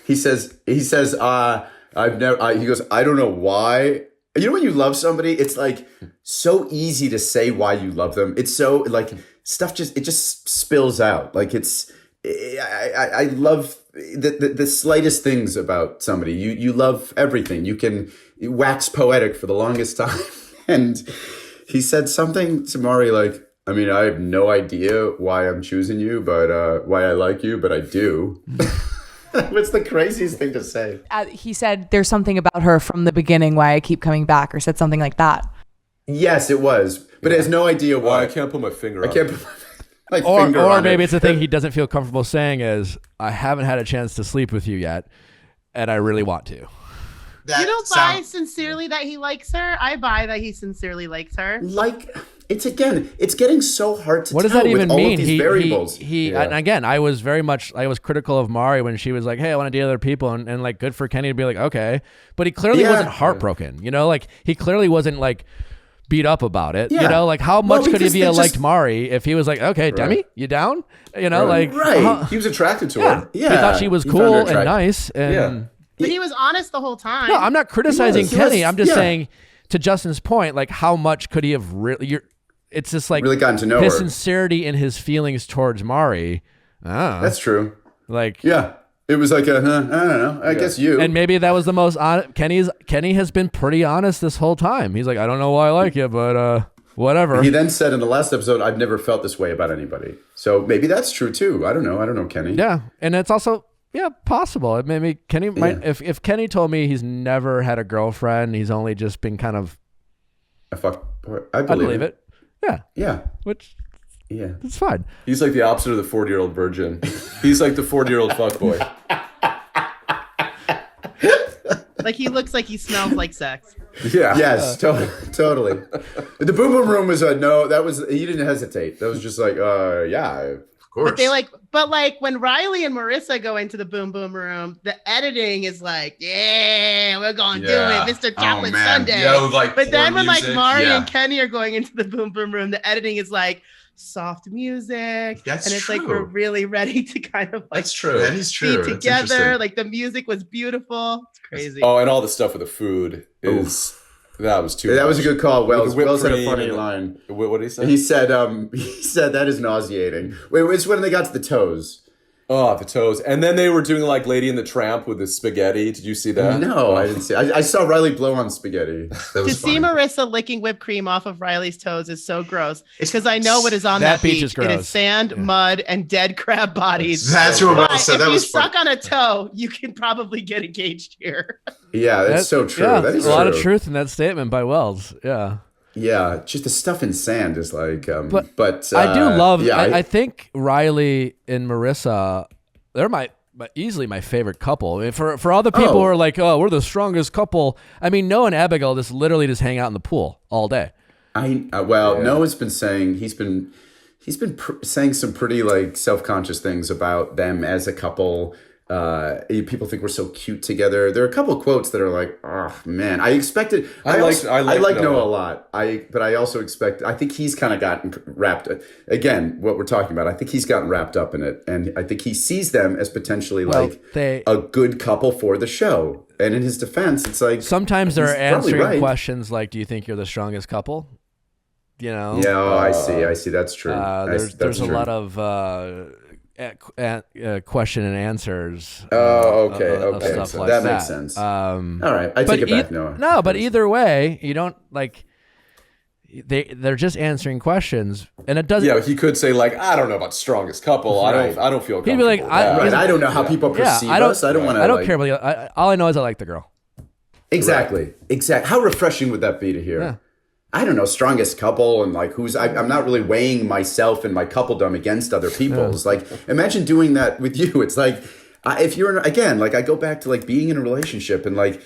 he says, he goes, I don't know why. When you love somebody, it's like so easy to say why you love them. It's so like stuff just spills out. Like I love the slightest things about somebody. You love everything. You can wax poetic for the longest time. And he said something to Maury like, I mean, I have no idea why I'm choosing you, but why I like you, but I do. What's the craziest thing to say? He said there's something about her from the beginning why I keep coming back, or said something like that. Yes, it was. But he has no idea why. I can't put my finger on it. I can't put my finger on it. Or maybe it's a thing he doesn't feel comfortable saying is, I haven't had a chance to sleep with you yet, and I really want to. You don't buy sincerely that he likes her? I buy that he sincerely likes her. Like... It's getting so hard to tell. What does that even mean? All of these variables. And again, I was critical of Mari when she was like, hey, I want to date other people. And like, good for Kenny to be like, okay. But he clearly wasn't heartbroken, like he clearly wasn't like beat up about it. Like how much could he have liked Mari if he was like, okay, Demi, you down? He was attracted to her. Yeah. He thought she was cool and nice. And But he was honest the whole time. No, I'm not criticizing Kenny. I'm just saying, to Justin's point, like how much could he have really... It's just like really gotten to know his her. Sincerity in his feelings towards Mari. That's true. Like, yeah. It was like I don't know. I guess you. And maybe that was the most honest. Kenny has been pretty honest this whole time. He's like, I don't know why I like you, but whatever. He then said in the last episode, I've never felt this way about anybody. So maybe that's true too. I don't know, Kenny. Yeah, and it's also possible. Maybe Kenny might. If Kenny told me he's never had a girlfriend, he's only just been kind of. I believe it. Yeah. Yeah. Which. Yeah. It's fine. He's like the opposite of the 40-year-old virgin. He's like the 40-year-old fuckboy. Like he looks like he smells like sex. Yeah. Yes, totally. The boom boom room was no. That was he didn't hesitate. That was just like yeah, of course. But when Riley and Marissa go into the boom boom room, the editing is like, yeah, we're gonna do it, Mr. Chocolate Sunday. But then when like Mari and Kenny are going into the boom boom room, the editing is like soft music. That's and it's true. like we're really ready to kind of like That's true. That is true. be together. Like the music was beautiful. It's crazy. Oh, and all the stuff with the food is that was too. That was a good call. Wells said a cream funny line. What did he say? He said that is nauseating. Wait, it's when they got to the toes. Oh, the toes. And then they were doing like Lady and the Tramp with the spaghetti. Did you see that? No, I didn't see. I saw Riley blow on spaghetti. That was see Marissa licking whipped cream off of Riley's toes is so gross. Because I know what is on that beach. Is gross. It is sand, mud, and dead crab bodies. That's what Wells said. That was if you suck on a toe, you can probably get engaged here. Yeah, that's so true. Yeah, that is a lot true. of truth in that statement by Wells. Yeah. Yeah, just the stuff in sand is like. But I do love. Yeah, I think Riley and Marissa, they're easily my favorite couple. And for all the people who are like, oh, we're the strongest couple. I mean, Noah and Abigail just literally just hang out in the pool all day. Noah's been saying he's been saying some pretty like self-conscious things about them as a couple. People think we're so cute together. There are a couple of quotes that are like, oh man, I like Noah a lot. But I also I think he's kind of gotten wrapped. Again, what we're talking about, I think he's gotten wrapped up in it, and I think he sees them as potentially a good couple for the show. And in his defense, it's like sometimes they're answering questions like, "Do you think you're the strongest couple?" You know? Yeah, I see. That's true. There's a lot of question and answers. Okay. Stuff So like that makes sense. All right, I take it back, Noah. No, but either way, you don't like. They're just answering questions, and it doesn't. Yeah, he could say like, I don't know about strongest couple. Right. I don't feel comfortable. He'd be like, I don't know how people perceive us. I don't want to. I don't care about all I know is I like the girl. Exactly. How refreshing would that be to hear? Yeah. I don't know, strongest couple and like I'm not really weighing myself and my coupledom against other people's. Like, imagine doing that with you. It's like, if you're, again, like I go back to like being in a relationship and like,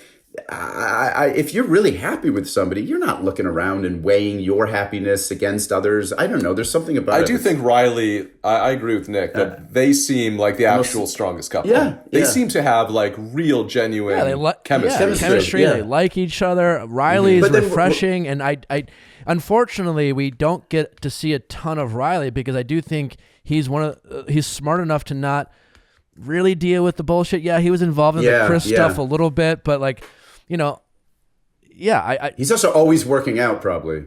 if you're really happy with somebody, you're not looking around and weighing your happiness against others. I don't know. There's something about it. I do think Riley, I agree with Nick, that they seem like the actual strongest couple. Yeah. They seem to have like real, genuine chemistry. They like each other. Riley is refreshing. And I unfortunately, we don't get to see a ton of Riley because I do think he's he's smart enough to not really deal with the bullshit. Yeah, he was involved in the Chris stuff a little bit, but like, you know, he's also always working out, probably.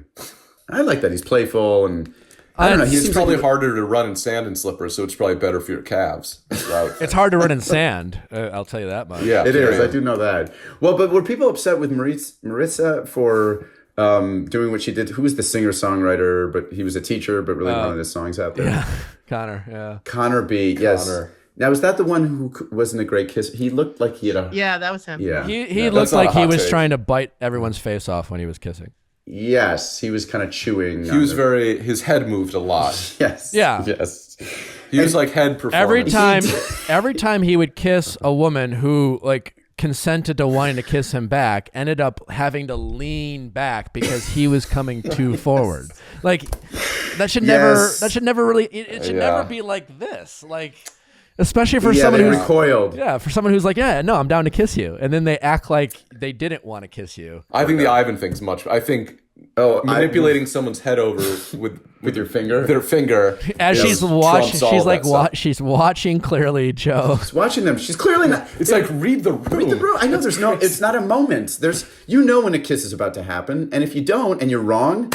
I like that. He's playful and I don't know. It's probably harder to run in sand and slippers, so it's probably better for your calves. It's hard to run in sand. I'll tell you that much. Yeah, it is. I do know that. Well, but were people upset with Marissa for doing what she did? Who was the singer-songwriter, but he was a teacher, but really wanted his songs out there? Yeah, Connor, yeah. Connor B, yes. Now, was that the one who wasn't a great kiss? He looked like he had a... Yeah, that was him. Yeah. He looked like he was trying to bite everyone's face off when he was kissing. Yes, he was kind of chewing. His head moved a lot. Yes. Yeah. Yes. He was like head performance. Every time he would kiss a woman who like consented to wanting to kiss him back, ended up having to lean back because he was coming too forward. Like that should never really it should never be like this. Like especially for someone who's recoiled. Yeah, for someone who's like, yeah, no, I'm down to kiss you, and then they act like they didn't want to kiss you. I think the Ivan thing's much. I think manipulating someone's head over with your finger, their finger, as she's watching, she's like, she's watching clearly, Joe. She's watching them. She's clearly not. It's like read the room. Read the room. I know there's no. It's not a moment. There's when a kiss is about to happen, and if you don't, and you're wrong.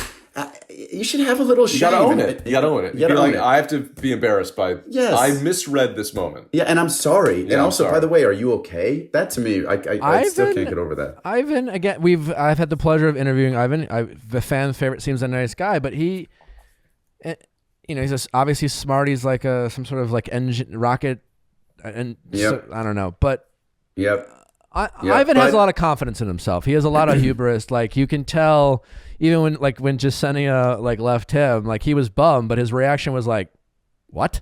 you should have a little shame. You gotta own it. You gotta own it. You're like, I have to be embarrassed by. Yes. I misread this moment. Yeah, and I'm sorry. Yeah, and also, sorry. by the way, are you okay? That to me, I still can't get over that. Ivan, again, I've had the pleasure of interviewing Ivan. The fan favorite, seems a nice guy, but he, he's obviously smart. He's like some sort of like engine rocket, and so, I don't know, but Ivan has a lot of confidence in himself. He has a lot of hubris. Like you can tell, even when Jasenia left him, like he was bummed, but his reaction was like, "What?"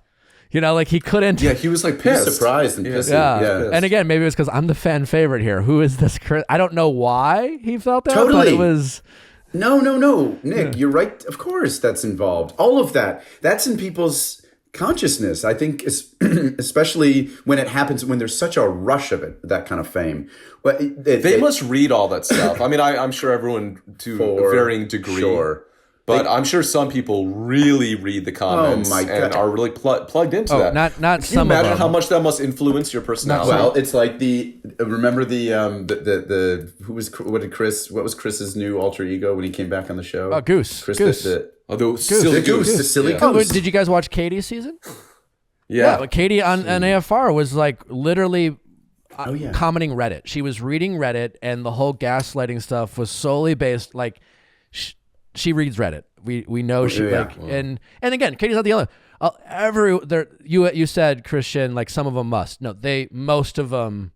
Like he couldn't. Yeah, he was like pissed, he was surprised and pissed. Yeah. And again, maybe it was because I'm the fan favorite here. Who is this? I don't know why he felt that. Totally. But it was. No, Nick, you're right. Of course, that's involved. All of that's in people's consciousness. I think, especially when it happens, when there's such a rush of it, that kind of fame. Well, they must read all that stuff. I mean, I'm sure everyone to a varying degree. Sure. But I'm sure some people really read the comments and are really plugged into that. Not Can you some imagine of them. how much that must influence your personality? Well, it's like remember what was Chris's new alter ego when he came back on the show? Goose. Chris, Goose. The silly goose. The silly goose. Oh, did you guys watch Katie's season? Yeah. But Katie on AFR was like literally commenting Reddit. She was reading Reddit, and the whole gaslighting stuff was solely based like she reads Reddit. We know she and again, Katie's not the only. You said, Christian, like some of them must. No, most of them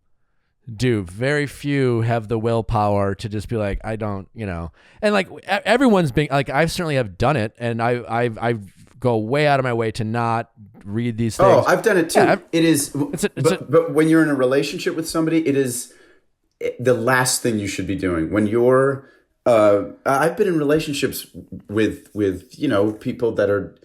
do. Very few have the willpower to just be like, I don't, and like everyone's being like, I certainly have done it, and I go way out of my way to not read these things. Oh, I've done it too. Yeah, it is, but when you're in a relationship with somebody, it is the last thing you should be doing. When you're, I've been in relationships with people that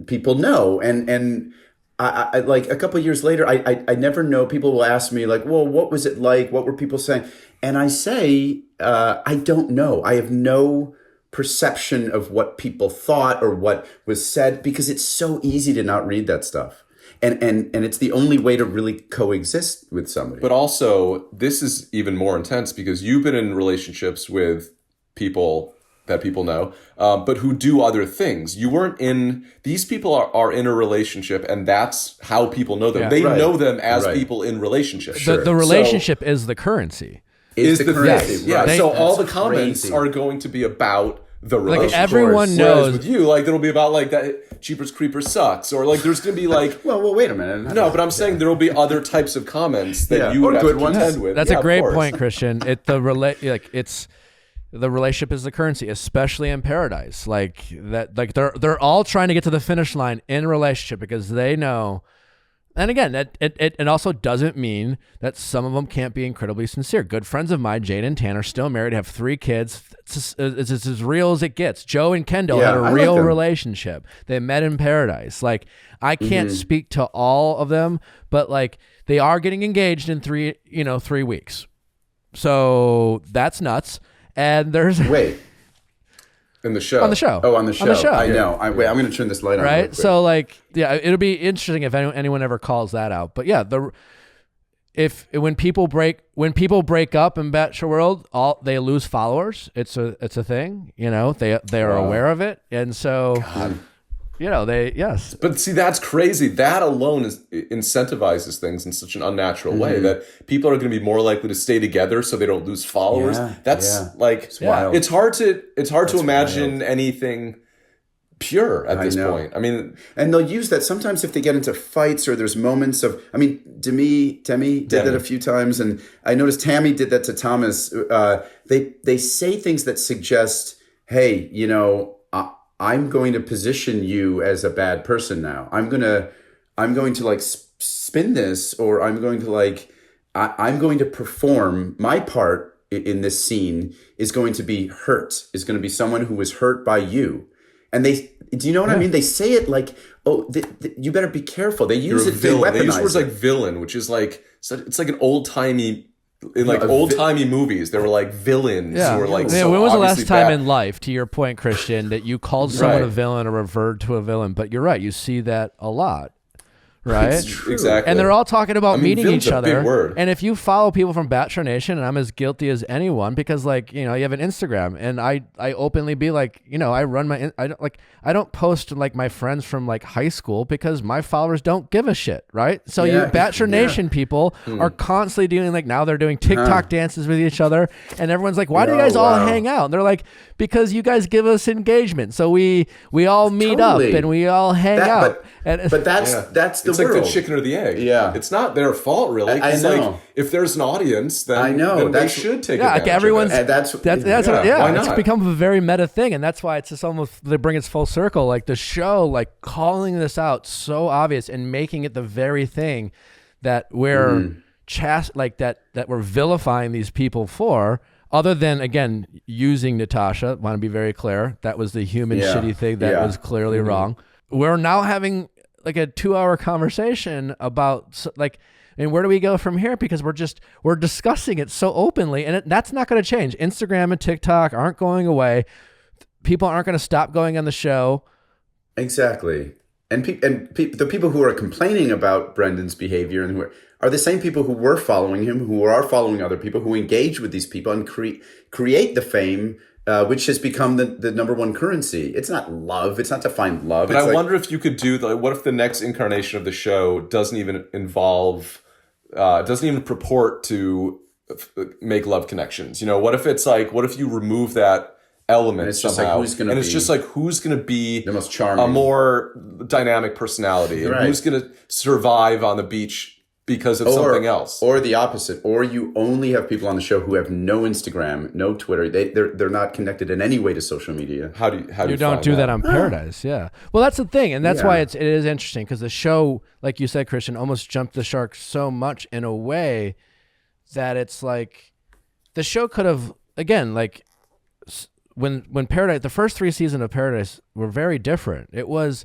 people know, and I like a couple of years later, I never know. People will ask me like, well, what was it like? What were people saying? And I say, I don't know. I have no perception of what people thought or what was said, because it's so easy to not read that stuff. And it's the only way to really coexist with somebody. But also, this is even more intense because you've been in relationships with people that people know, but who do other things. You weren't in, these people are in a relationship, and that's how people know them. They know them as people in relationships. The relationship is the currency. Is the currency. Yes. Yeah. Right. So all the comments crazy. are going to be about the relationship. Like everyone knows. Whereas with you, like it'll be about like that Jeepers Creepers sucks, or like there's gonna be like well wait a minute. No, but I'm saying there will be other types of comments that you would have to contend with. That's a great point, Christian. The relationship is the currency, especially in Paradise. Like that, like they're all trying to get to the finish line in a relationship because they know. And again, it also doesn't mean that some of them can't be incredibly sincere. Good friends of mine, Jade and Tanner, still married, have 3 kids. It's as real as it gets. Joe and Kendall had a real relationship. They met in Paradise. Like I can't speak to all of them, but like they are getting engaged in 3 weeks. So that's nuts. And there's in the show. On the show. Oh, on the show. I know. Wait, I'm going to turn this light on. Right. So like, yeah, it'll be interesting if anyone ever calls that out. But yeah, when people break up in Bachelor World, they lose followers. It's a thing. They are aware of it, and so. God. But see, that's crazy. That alone incentivizes things in such an unnatural way that people are going to be more likely to stay together so they don't lose followers. It's wild. It's hard to imagine anything pure at this point. I mean, and they'll use that sometimes if they get into fights or there's moments of. I mean, Temi did that a few times, and I noticed Tammy did that to Thomas. They say things that suggest, hey, I'm going to position you as a bad person now. I'm going to like spin this, or I'm going to perform my part in this scene is going to be someone who was hurt by you. And do you know what I mean? They say it like, you better be careful. They use they use words like villain, which is like, it's like an old-timey, in like old-timey movies, there were like villains who were like when was the last time in life, to your point, Christian, that you called someone a villain or referred to a villain? But you're right, you see that a lot, right? It's true. Exactly. And they're all talking about meeting Vin's each a other. big word. And if you follow people from Bachelor Nation, and I'm as guilty as anyone, because like, you have an Instagram, and I openly be like, I run my, I don't post like my friends from like high school because my followers don't give a shit, right? So you Bachelor Nation people are constantly doing like, now they're doing TikTok dances with each other, and everyone's like, why do you guys all hang out? And they're like, because you guys give us engagement, so we all meet up and we all hang out. But that's the it's world. like the chicken or the egg. Yeah, it's not their fault really. I know. Like, if there's an audience, then I know then they should take advantage like everyone's. of it. that's why not? It's become a very meta thing, and that's why it's just almost they bring it full circle. Like the show, like calling this out so obvious and making it the very thing that we're that we're vilifying these people for. Other than, again, using Natasha, want to be very clear, that was the human shitty thing that was clearly wrong. We're now having like a 2-hour conversation about like, and where do we go from here? Because we're discussing it so openly, and that's not going to change. Instagram and TikTok aren't going away. People aren't going to stop going on the show. Exactly. And the people who are complaining about Brendan's behavior and who are the same people who were following him, who are following other people, who engage with these people and create the fame, which has become the number one currency. It's not love. It's not to find love. But I wonder if you could do what if the next incarnation of the show doesn't even involve, doesn't even purport to make love connections? What if it's like, what if you remove that element somehow, it's just like who's going to be the most charming, a more dynamic personality, and who's going to survive on the beach because of something else, or the opposite, or you only have people on the show who have no Instagram, no Twitter, they're not connected in any way to social media. How do you don't do that on Paradise? Yeah, well, that's the thing, and that's why it is interesting, because the show, like you said, Christian, almost jumped the shark so much in a way that it's like the show could have, again, like. When Paradise, the first 3 seasons of Paradise were very different. It was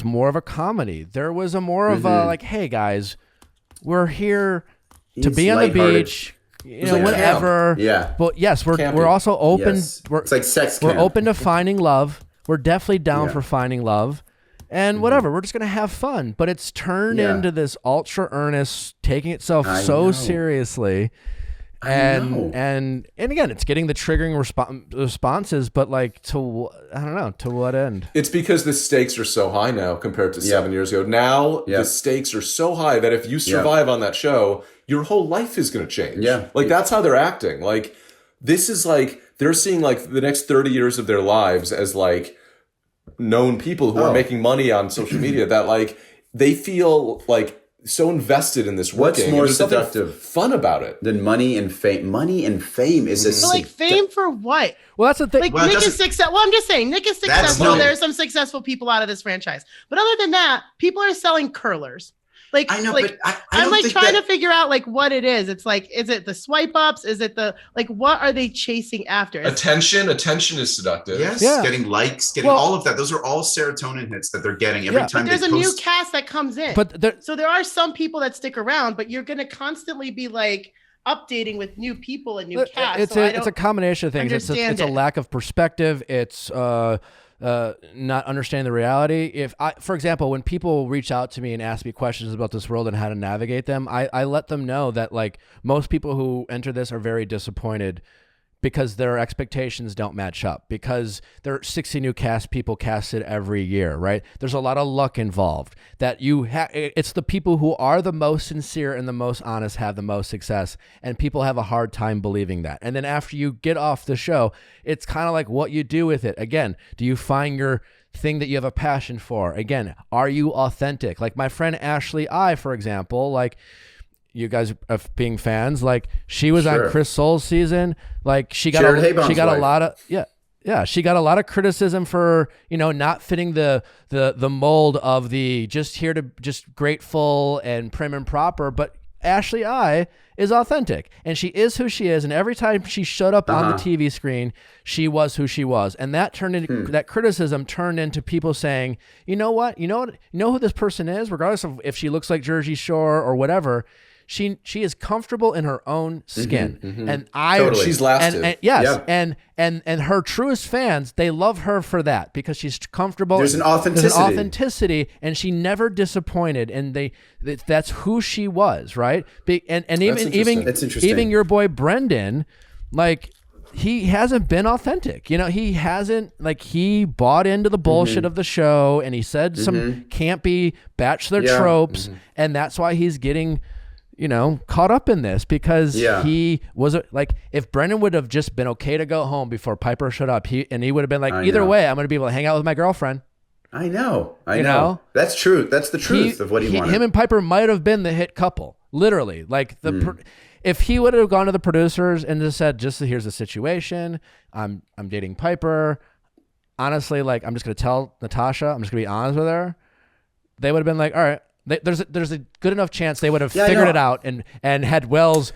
more of a comedy. There was a more of a like, hey guys, we're here to be on the beach, whatever. Camp. Yeah. But yes, we're also open. Yes. It's like sex camp. We're open to finding love. We're definitely down for finding love. And whatever, we're just gonna have fun. But it's turned into this ultra earnest, taking itself so seriously. And again, it's getting the triggering responses, but like to what end? It's because the stakes are so high now compared to 7 years ago. Now the stakes are so high that if you survive on that show, your whole life is going to change. Yeah, like that's how they're acting. Like this is like they're seeing like the next 30 years of their lives as like known people who are making money on social media. That like they feel like so invested in this working. What's more seductive, fun about it than money and fame? Money and fame is a like fame for what? Well, that's the thing. Like Nick is successful. Well, I'm just saying Nick is successful. There are some successful people out of this franchise, but other than that, people are selling curlers. Like I know, like, but I'm like trying to figure out like what it is. It's like, is it the swipe ups? Is it the like what are they chasing after? Attention is seductive. Yes, getting likes, getting all of that. Those are all serotonin hits that they're getting every time. But there's a new cast that comes in. So there are some people that stick around, but you're going to constantly be like updating with new people and new cast. It's a combination of things. It's a lack of perspective. It's not understanding the reality. For example, when people reach out to me and ask me questions about this world and how to navigate them, I let them know that like most people who enter this are very disappointed because their expectations don't match up, because there are 60 new people casted every year, right? There's a lot of luck involved. That it's the people who are the most sincere and the most honest have the most success, and people have a hard time believing that. And then after you get off the show, it's kind of like what you do with it. Again, do you find your thing that you have a passion for? Again, are you authentic? Like my friend Ashley I, for example, like, you guys being fans, like she was on Chris Soule's season, like she got a lot of she got a lot of criticism for not fitting the mold of the just grateful and prim and proper, but Ashley I is authentic and she is who she is, and every time she showed up on the TV screen she was who she was, and that turned into that criticism turned into people saying, you know who this person is, regardless of if she looks like Jersey Shore or whatever. she is comfortable in her own skin, and she's lasted. And yes, and her truest fans, they love her for that because she's comfortable. There's an authenticity, and she never disappointed, and that's who she was, right? And even your boy Brendan, like. He hasn't been authentic. He hasn't, he bought into the bullshit of the show, and he said some campy Bachelor tropes, and that's why he's getting, caught up in this, because he was if Brendan would have just been okay to go home before Piper showed up, he would have been like, either way, I'm going to be able to hang out with my girlfriend. I know. That's true. That's the truth of what he wanted. Him and Piper might have been the hit couple, literally. If he would have gone to the producers and just said, here's the situation, I'm dating Piper. Honestly, I'm just going to tell Natasha, I'm just going to be honest with her. They would have been like, all right. There's a good enough chance they would have figured it out and had Wells.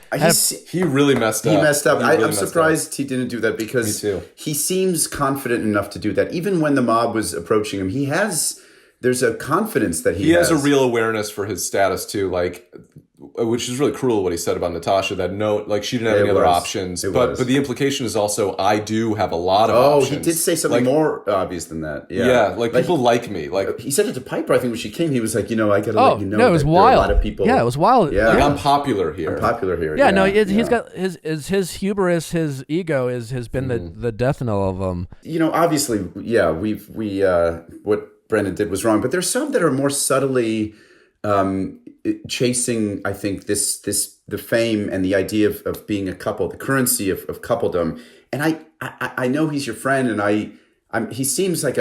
He really messed up. He messed up. I'm surprised he didn't do that, because he seems confident enough to do that. Even when the mob was approaching him, there's a confidence that he has. He has a real awareness for his status too, which is really cruel what he said about Natasha, that she didn't have any other options. But the implication is also, I do have a lot of options. Oh, he did say something more obvious than that. Yeah, people like me. He said it to Piper, I think, when she came. He was like, I got to let you know no, it was that wild. There are a lot of people. Yeah, it was wild. Yeah. I'm popular here. Yeah, no, he's got his hubris, his ego has been the death knell of him. Obviously, what Brendan did was wrong, but there's some that are more subtly chasing, I think, the fame and the idea of being a couple, the currency of coupledom. And I know he's your friend, and he seems like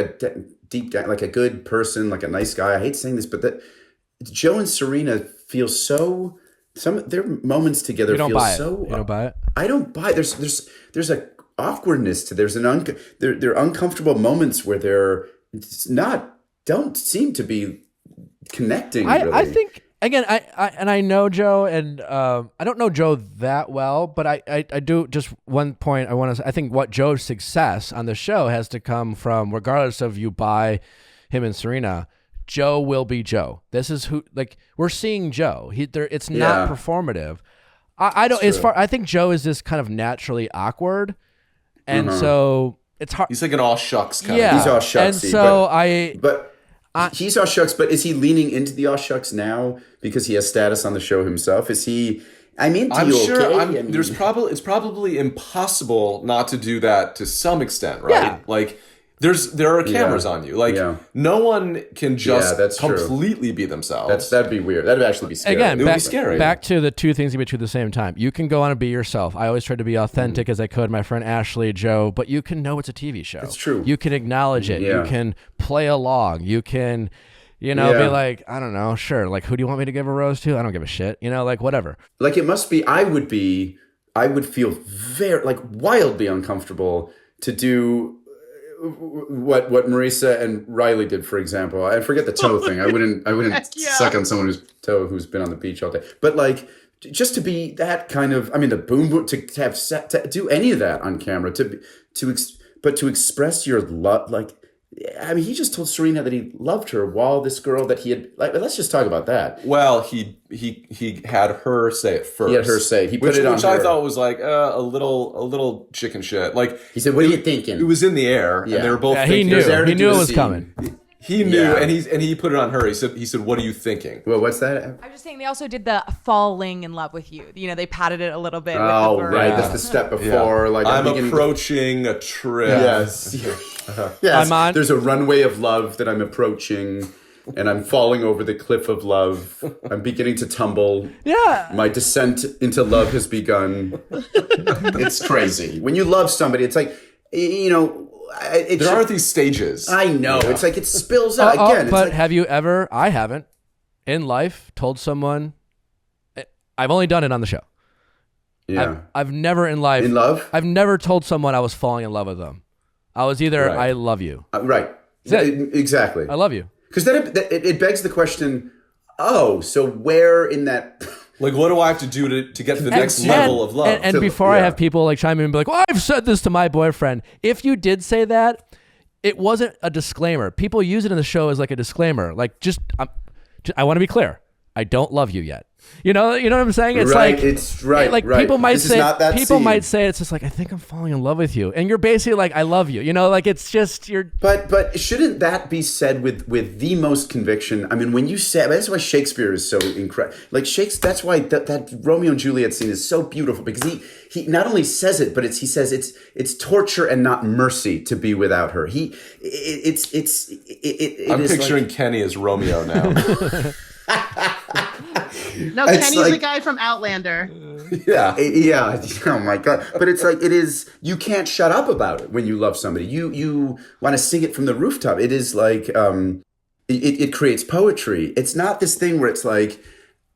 deep down, like a good person, like a nice guy. I hate saying this, but that Joe and Serena feel so. Their moments together feel so. You don't buy it. I don't buy it. There's a awkwardness to. There are uncomfortable moments where don't seem to be connecting. Really. I think. Again, I know Joe, and I don't know Joe that well, but I do. Just one point I want to say. I think what Joe's success on the show has to come from, regardless of you buy him and Serena, Joe will be Joe. This is who, we're seeing Joe. It's not performative. I don't. As far, I think Joe is just kind of naturally awkward, and so it's hard. He's like an all shucks kind of. He's all shucksy. And so he's all shucks, but is he leaning into the all shucks now because he has status on the show himself? Is he? I'm sure. Okay. It's probably impossible not to do that to some extent, right? Yeah. There are cameras on you. No one can just completely be themselves. That'd be weird. That'd actually be scary. Again, it would be scary. Back to the two things you can do at the same time. You can go on and be yourself. I always tried to be authentic as I could. My friend Ashley, Joe, but you can know it's a TV show. It's true. You can acknowledge it. Yeah. You can play along. You can, be like, I don't know, sure. Who do you want me to give a rose to? I don't give a shit. Whatever. It must be. I would feel very wildly uncomfortable to do what Marissa and Riley did, for example. I forget the toe thing. I wouldn't suck on someone who's been on the beach all day. But just to be that kind of, the boom to have set, to do any of that on camera, but to express your love, he just told Serena that he loved her while this girl that he had. Let's just talk about that. Well, he had her say it first. He had her say it. He put it on her. Which I thought was a little chicken shit. He said, "What are you thinking?" It was in the air, and they were both. He knew. He knew it was coming. He knew, and he put it on her. He said, "What are you thinking?" Well, what's that? I'm just saying they also did the falling in love with you. They padded it a little bit. Oh, with the right. That's the step before. I'm approaching a trip. Yes. Yes. There's a runway of love that I'm approaching, and I'm falling over the cliff of love. I'm beginning to tumble. Yeah. My descent into love has begun. It's crazy. When you love somebody, it's there are these stages. I know. Yeah. It's it spills out again. But have you ever, I haven't, in life, told someone, I've only done it on the show. Yeah. I've never in life. In love? I've never told someone I was falling in love with them. I was either, I love you. Right. Exactly. I love you. Because then it begs the question, so where in that... what do I have to do to get to the next level of love? And before I have people chime in and be like, well, I've said this to my boyfriend. If you did say that, it wasn't a disclaimer. People use it in the show as a disclaimer. I want to be clear. I don't love you yet. You know what I'm saying? It's right, like it's right. Like right. people might this say, might say it's just like I think I'm falling in love with you, and you're basically like I love you. You know, like it's just you're. But shouldn't that be said with the most conviction? I mean, when you say that's why Shakespeare is so incredible. Like Shakespeare, that's why that Romeo and Juliet scene is so beautiful because he not only says it, but he says it's torture and not mercy to be without her. I'm picturing Kenny as Romeo now. No, Kenny's like, the guy from Outlander. Yeah. Oh my God. But it's like, it is, you can't shut up about it when you love somebody. You want to sing it from the rooftop. It is like, it creates poetry. It's not this thing where it's like,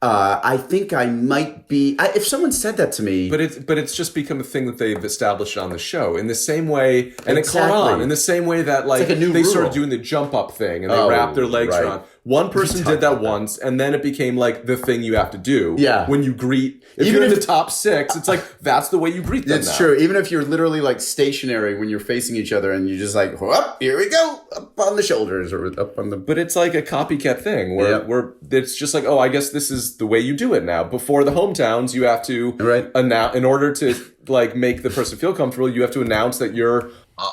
I think I might be. If someone said that to me, but it's just become a thing that they've established on the show in the same way, and it caught on in the same way that like they started doing the jump up thing and they wrap their legs around. One person did that once, and then it became like the thing you have to do. Yeah. When you greet, if you're in the top 6, it's like that's the way you greet them. It's true. Even if you're literally like stationary when you're facing each other, and you're just like, up, here we go, up on the shoulders or up on the. But it's like a copycat thing where it's just like, oh, I guess this is the way you do it now. Before the hometowns, you have to announce in order to like make the person feel comfortable. You have to announce that you're.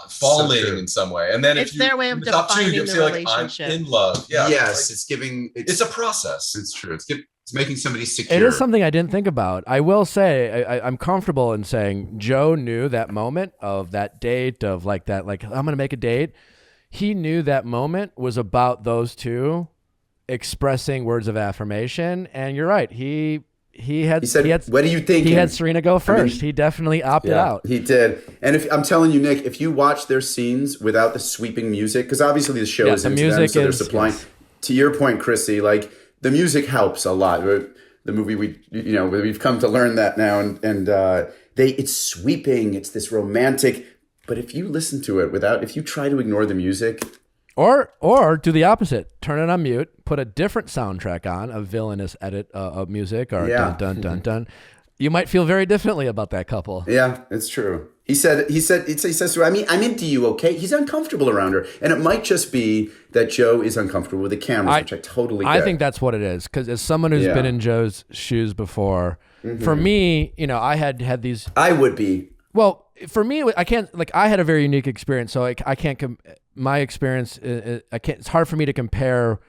Falling in some way, and then it's their way of defining the relationship. I'm in love. Yeah. Yes, like, it's a process. It's true. It's making somebody secure. It is something I didn't think about. I will say I'm comfortable in saying Joe knew that moment of that date of like that. Like I'm gonna make a date. He knew that moment was about those two expressing words of affirmation, and you're right. He said, what do you think? He had Serena go first. He definitely opted out. He did. And if I'm telling you, Nick, if you watch their scenes without the sweeping music, because obviously the show is into them, so they're supplying. Yes. To your point, Chrissy, like the music helps a lot. The movie we've come to learn that now, and it's sweeping. It's this romantic. But if you listen to it if you try to ignore the music. Or do the opposite. Turn it on mute. Put a different soundtrack on, a villainous edit of music, or dun dun dun dun. You might feel very differently about that couple. Yeah, it's true. He says to her, I'm into you, okay? He's uncomfortable around her, and it might just be that Joe is uncomfortable with the cameras, which I totally get. I think that's what it is, because as someone who's been in Joe's shoes before, for me, I had these. I would be. Well, for me, I can't. Like, I had a very unique experience, so I can't. My experience, I can't. It's hard for me to compare.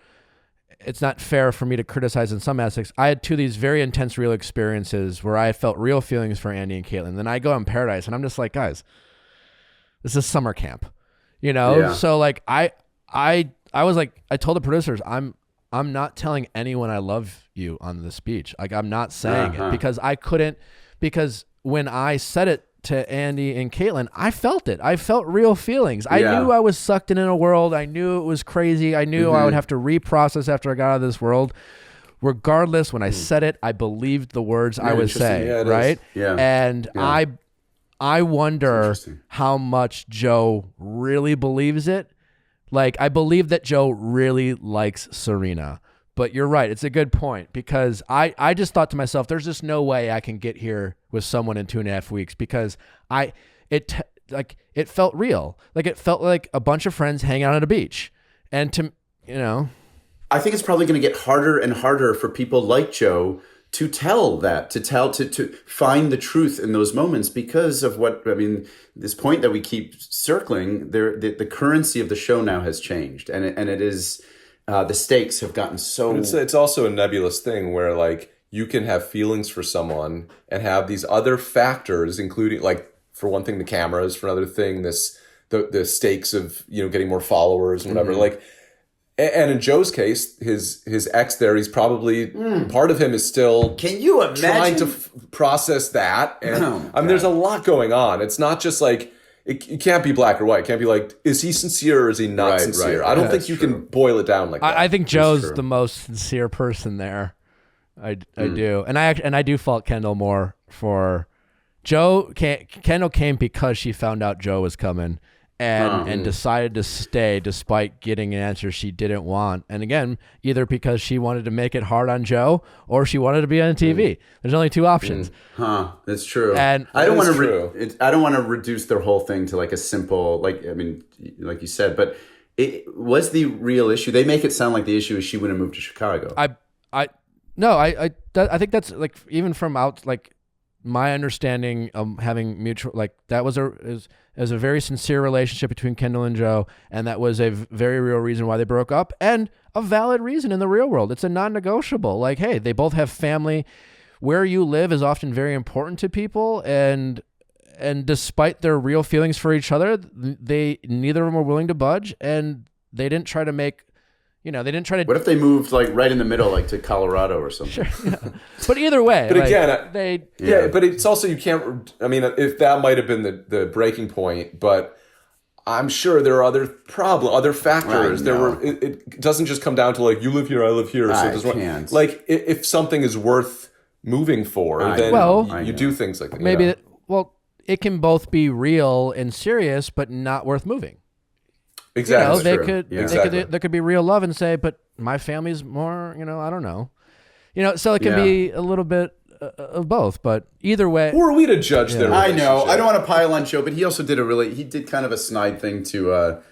It's not fair for me to criticize in some aspects. I had two of these very intense real experiences where I felt real feelings for Andy and Caitlin. Then I go on Paradise, and I'm just like, guys, this is summer camp, Yeah. So like, I was like, I told the producers, I'm not telling anyone I love you on this beach. Like, I'm not saying it because I couldn't. Because when I said it to Andy and Caitlin, I felt it. I felt real feelings. I knew I was sucked in a world. I knew it was crazy. I knew I would have to reprocess after I got out of this world. Regardless, when I said it, I believed the words I was saying, right? Yeah. And I wonder how much Joe really believes it. Like, I believe that Joe really likes Serena. But you're right. It's a good point, because I just thought to myself, there's just no way I can get here with someone in 2.5 weeks, because it felt real. Like, it felt like a bunch of friends hanging out at a beach. And I think it's probably going to get harder and harder for people like Joe to to find the truth in those moments, because of this point that we keep circling, the currency of the show now has changed, and it is. The stakes have gotten so. But it's also a nebulous thing where like you can have feelings for someone and have these other factors, including like for one thing the cameras, for another thing the stakes of getting more followers and whatever. Like, and in Joe's case, his ex there, he's probably part of him is still. Can you imagine trying to process that? And there's a lot going on. It's not just like. It can't be black or white. It can't be like, is he sincere or is he not sincere? I don't think you can boil it down like that. I think Joe's the most sincere person there. I do. And I do fault Kendall more for Joe. Kendall came because she found out Joe was coming and decided to stay despite getting an answer she didn't want. And again, either because she wanted to make it hard on Joe or she wanted to be on TV. There's only two options. That's true. And I don't want to reduce their whole thing to like a simple, like you said, but it was the real issue. They make it sound like the issue is she wouldn't move to Chicago. No, I think that's like even from out like my understanding of having mutual like that was a very sincere relationship between Kendall and Joe, and that was a very real reason why they broke up, and a valid reason in the real world. It's a non-negotiable. Like, hey, they both have family. Where you live is often very important to people, and despite their real feelings for each other, they neither of them were willing to budge, and they didn't try to make. They didn't try to. What if they moved like right in the middle, like to Colorado or something? Sure, yeah. But either way, but like, again, but it's also you can't. I mean, if that might have been the breaking point, but I'm sure there are other factors. It doesn't just come down to like you live here, I live here. So can't. Like if something is worth moving for, then you do things like that. Maybe it can both be real and serious, but not worth moving. Exactly. There could be real love and say, but my family's more, I don't know. So it can be a little bit of both, but either way. Who are we to judge their relationship? I know. I don't want to pile on Joe, but he also did kind of a snide thing to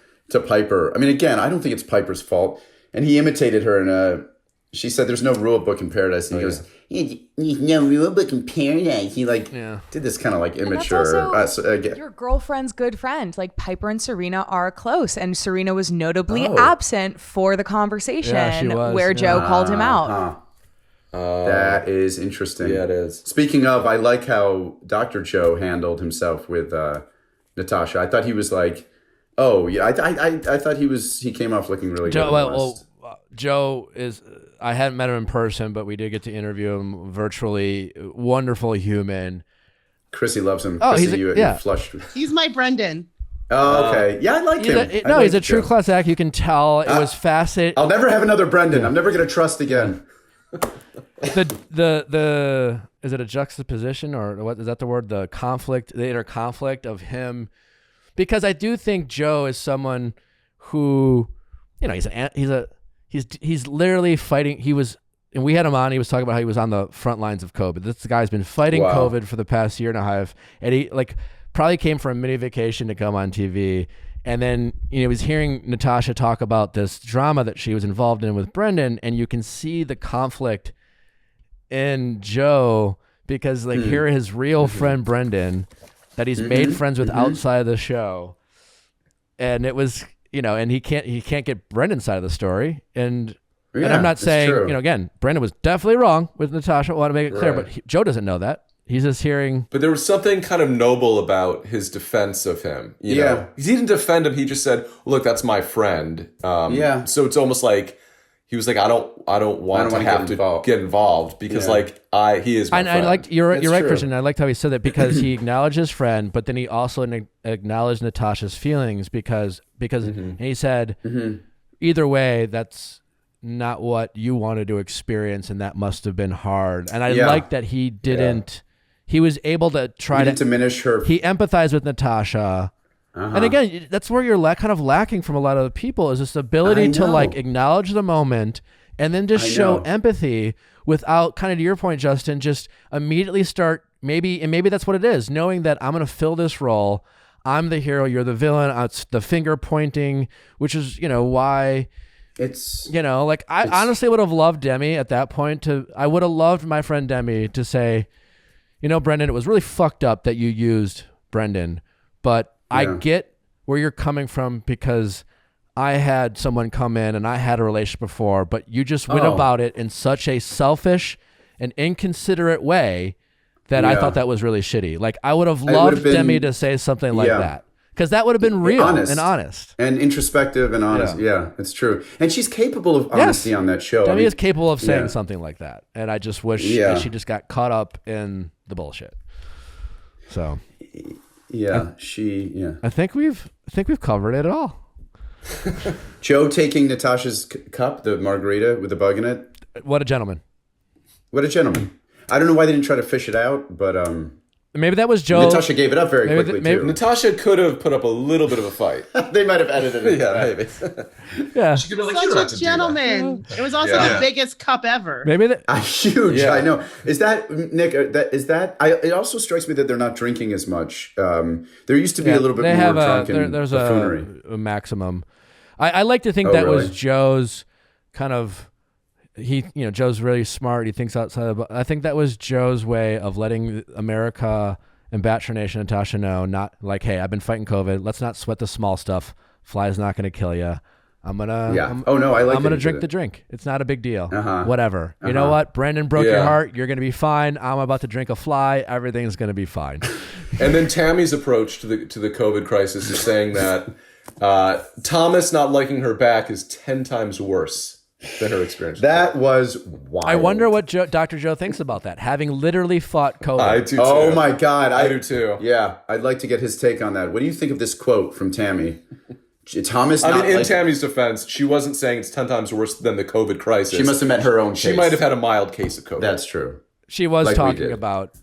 Piper. I mean, again, I don't think it's Piper's fault. And he imitated her in she said there's no rule book in paradise. And he goes, there's no rule book in paradise. He did this kind of like immature. Your girlfriend's good friend. Like Piper and Serena are close. And Serena was notably absent for the conversation where Joe called him out. That is interesting. Yeah, it is. Speaking of, I like how Dr. Joe handled himself with Natasha. I thought he was like, I thought he came off looking really good. Joe is, I hadn't met him in person, but we did get to interview him virtually. Wonderful human. Chrissy loves him. Oh, Chrissy, you flushed. He's my Brendan. Oh, okay. Yeah, I like him. He's a true class act. You can tell. It was fascinating. I'll never have another Brendan. I'm never going to trust again. The is it a juxtaposition or what is that the word? The inner conflict of him, because I do think Joe is someone who, he's literally fighting. And we had him on. He was talking about how he was on the front lines of COVID. This guy's been fighting COVID for the past year and a half, and he probably came for a mini vacation to come on TV. And then, he was hearing Natasha talk about this drama that she was involved in with Brendan, and you can see the conflict in Joe because, here his real friend Brendan that he's made friends with outside of the show, and it was, and he can't get Brendan's side of the story, and I'm not saying, again, Brendan was definitely wrong with Natasha. I want to make it clear, but Joe doesn't know that. He's just hearing. But there was something kind of noble about his defense of him. You know? He didn't defend him. He just said, "Look, that's my friend." So it's almost like he was like, "I don't want to have to get involved because he is my friend." I liked you're right, Christian. I liked how he said that because he acknowledged his friend, but then he also acknowledged Natasha's feelings because and he said, "Either way, that's not what you wanted to experience, and that must have been hard." And I like that he didn't. He was able to try to diminish her. He empathized with Natasha. And again, that's where you're kind of lacking from a lot of the people is this ability to acknowledge the moment and then just show empathy without, kind of to your point, Justin, just immediately start maybe that's what it is, knowing that I'm going to fill this role. I'm the hero, you're the villain. It's the finger pointing, which is, why it's, I honestly would have loved Demi at that point I would have loved my friend Demi to say, Brendan, it was really fucked up that you used Brendan, but I get where you're coming from because I had someone come in and I had a relationship before, but you just went about it in such a selfish and inconsiderate way that I thought that was really shitty. I would have loved Demi to say something like that. Because that would have been real and honest. And introspective and honest. Yeah, it's true. And she's capable of honesty on that show. Demi is capable of saying something like that. And I just wish that she just got caught up in the bullshit. So. I think we've covered it all. Joe taking Natasha's cup, the margarita with the bug in it. What a gentleman. I don't know why they didn't try to fish it out, but... Maybe that was Joe. Natasha gave it up very quickly, too. Natasha could have put up a little bit of a fight. They might have edited it. Maybe. She could be like, such a gentleman. It was also the biggest cup ever. Maybe that. Huge, I know. Is that, Nick, it also strikes me that they're not drinking as much. There used to be a little bit more drunken there's buffoonery. a maximum. I like to think that was Joe's kind of Joe's really smart. He thinks outside of, I think that was Joe's way of letting America and Bachelor Nation and Tasha know, not like, hey, I've been fighting COVID. Let's not sweat the small stuff. Fly's not going to kill you. I'm gonna drink the drink. It's not a big deal. Whatever. You know what? Brandon broke your heart. You're gonna be fine. I'm about to drink a fly. Everything's gonna be fine. And then Tammy's approach to the COVID crisis is saying that Thomas not liking her back is 10 times worse than her experience. That was wild. I wonder what Dr. Joe thinks about that, having literally fought COVID. I do too. Oh my God. I do too. Yeah. I'd like to get his take on that. What do you think of this quote from Tammy? Thomas. In Tammy's defense, she wasn't saying it's 10 times worse than the COVID crisis. She must have met her own case. She might have had a mild case of COVID. That's true. She was talking about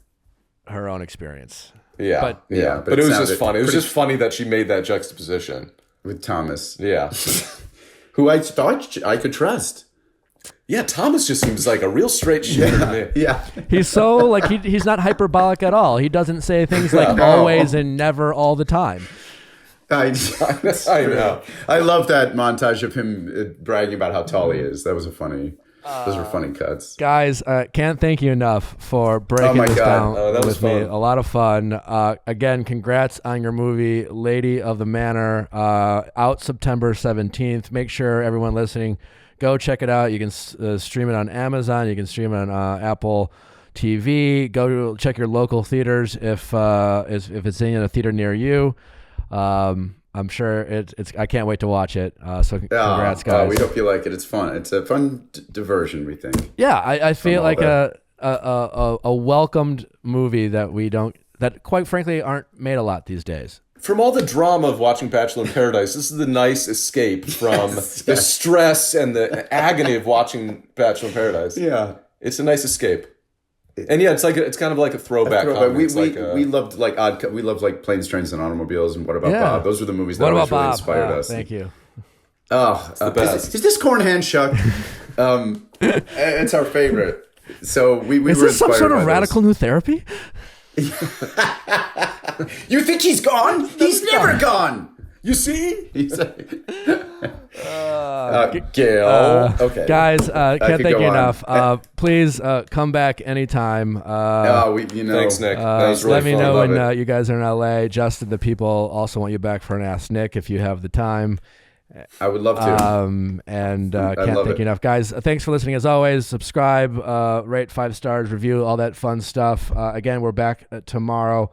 her own experience. Yeah, but it was just funny. It was just funny that she made that juxtaposition with Thomas. Yeah, who I thought I could trust. Yeah, Thomas just seems like a real straight shooter to me. Yeah, he's so like he's not hyperbolic at all. He doesn't say things like always and never all the time. I know. I love that montage of him bragging about how tall he is. That was those were funny cuts. Guys, can't thank you enough for breaking this down with me. A lot of fun. Again, congrats on your movie, Lady of the Manor, out September 17th. Make sure everyone listening, go check it out. You can stream it on Amazon. You can stream it on Apple TV. Go check your local theaters if it's in a theater near you. I'm sure it's. I can't wait to watch it. So congrats, guys. We hope you like it. It's fun. It's a fun diversion, we think. Yeah, I feel like a welcomed movie that quite frankly aren't made a lot these days. From all the drama of watching Bachelor in Paradise, this is the nice escape from the stress and the agony of watching Bachelor in Paradise. Yeah, it's a nice escape. And yeah, it's kind of like a throwback. We loved like Planes, Trains, and Automobiles, and What About Bob? Those were the movies that always really inspired us. Thank you. Oh, the best. Is this corn hand shuck? It's our favorite. So we were inspired. Is this some sort of radical new therapy? You think he's gone? He's never gone. You see? Gail. Okay. Guys, can't thank you enough. Please come back anytime. Thanks, Nick. Really let me know when you guys are in LA. Justin, the people also want you back for an Ask Nick if you have the time. I would love to. Can't thank you enough. Guys, thanks for listening as always. Subscribe, rate 5 stars, review, all that fun stuff. Again, we're back tomorrow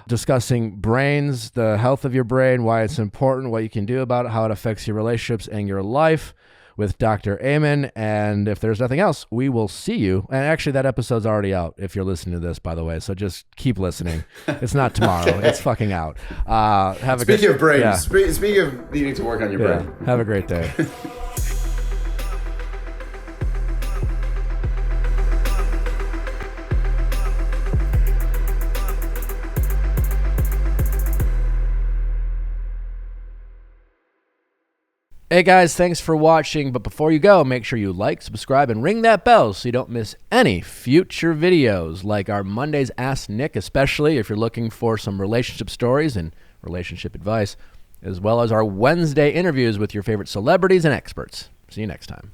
discussing brains, the health of your brain, why it's important, what you can do about it, how it affects your relationships and your life with Dr. Amen. And if there's nothing else, we will see you. And actually, that episode's already out if you're listening to this, by the way. So just keep listening. It's not tomorrow. It's fucking out. Speaking of brains, speaking of needing to work on your brain. Have a great day. Hey guys, thanks for watching, but before you go, make sure you like, subscribe, and ring that bell so you don't miss any future videos, like our Monday's Ask Nick, especially if you're looking for some relationship stories and relationship advice, as well as our Wednesday interviews with your favorite celebrities and experts. See you next time.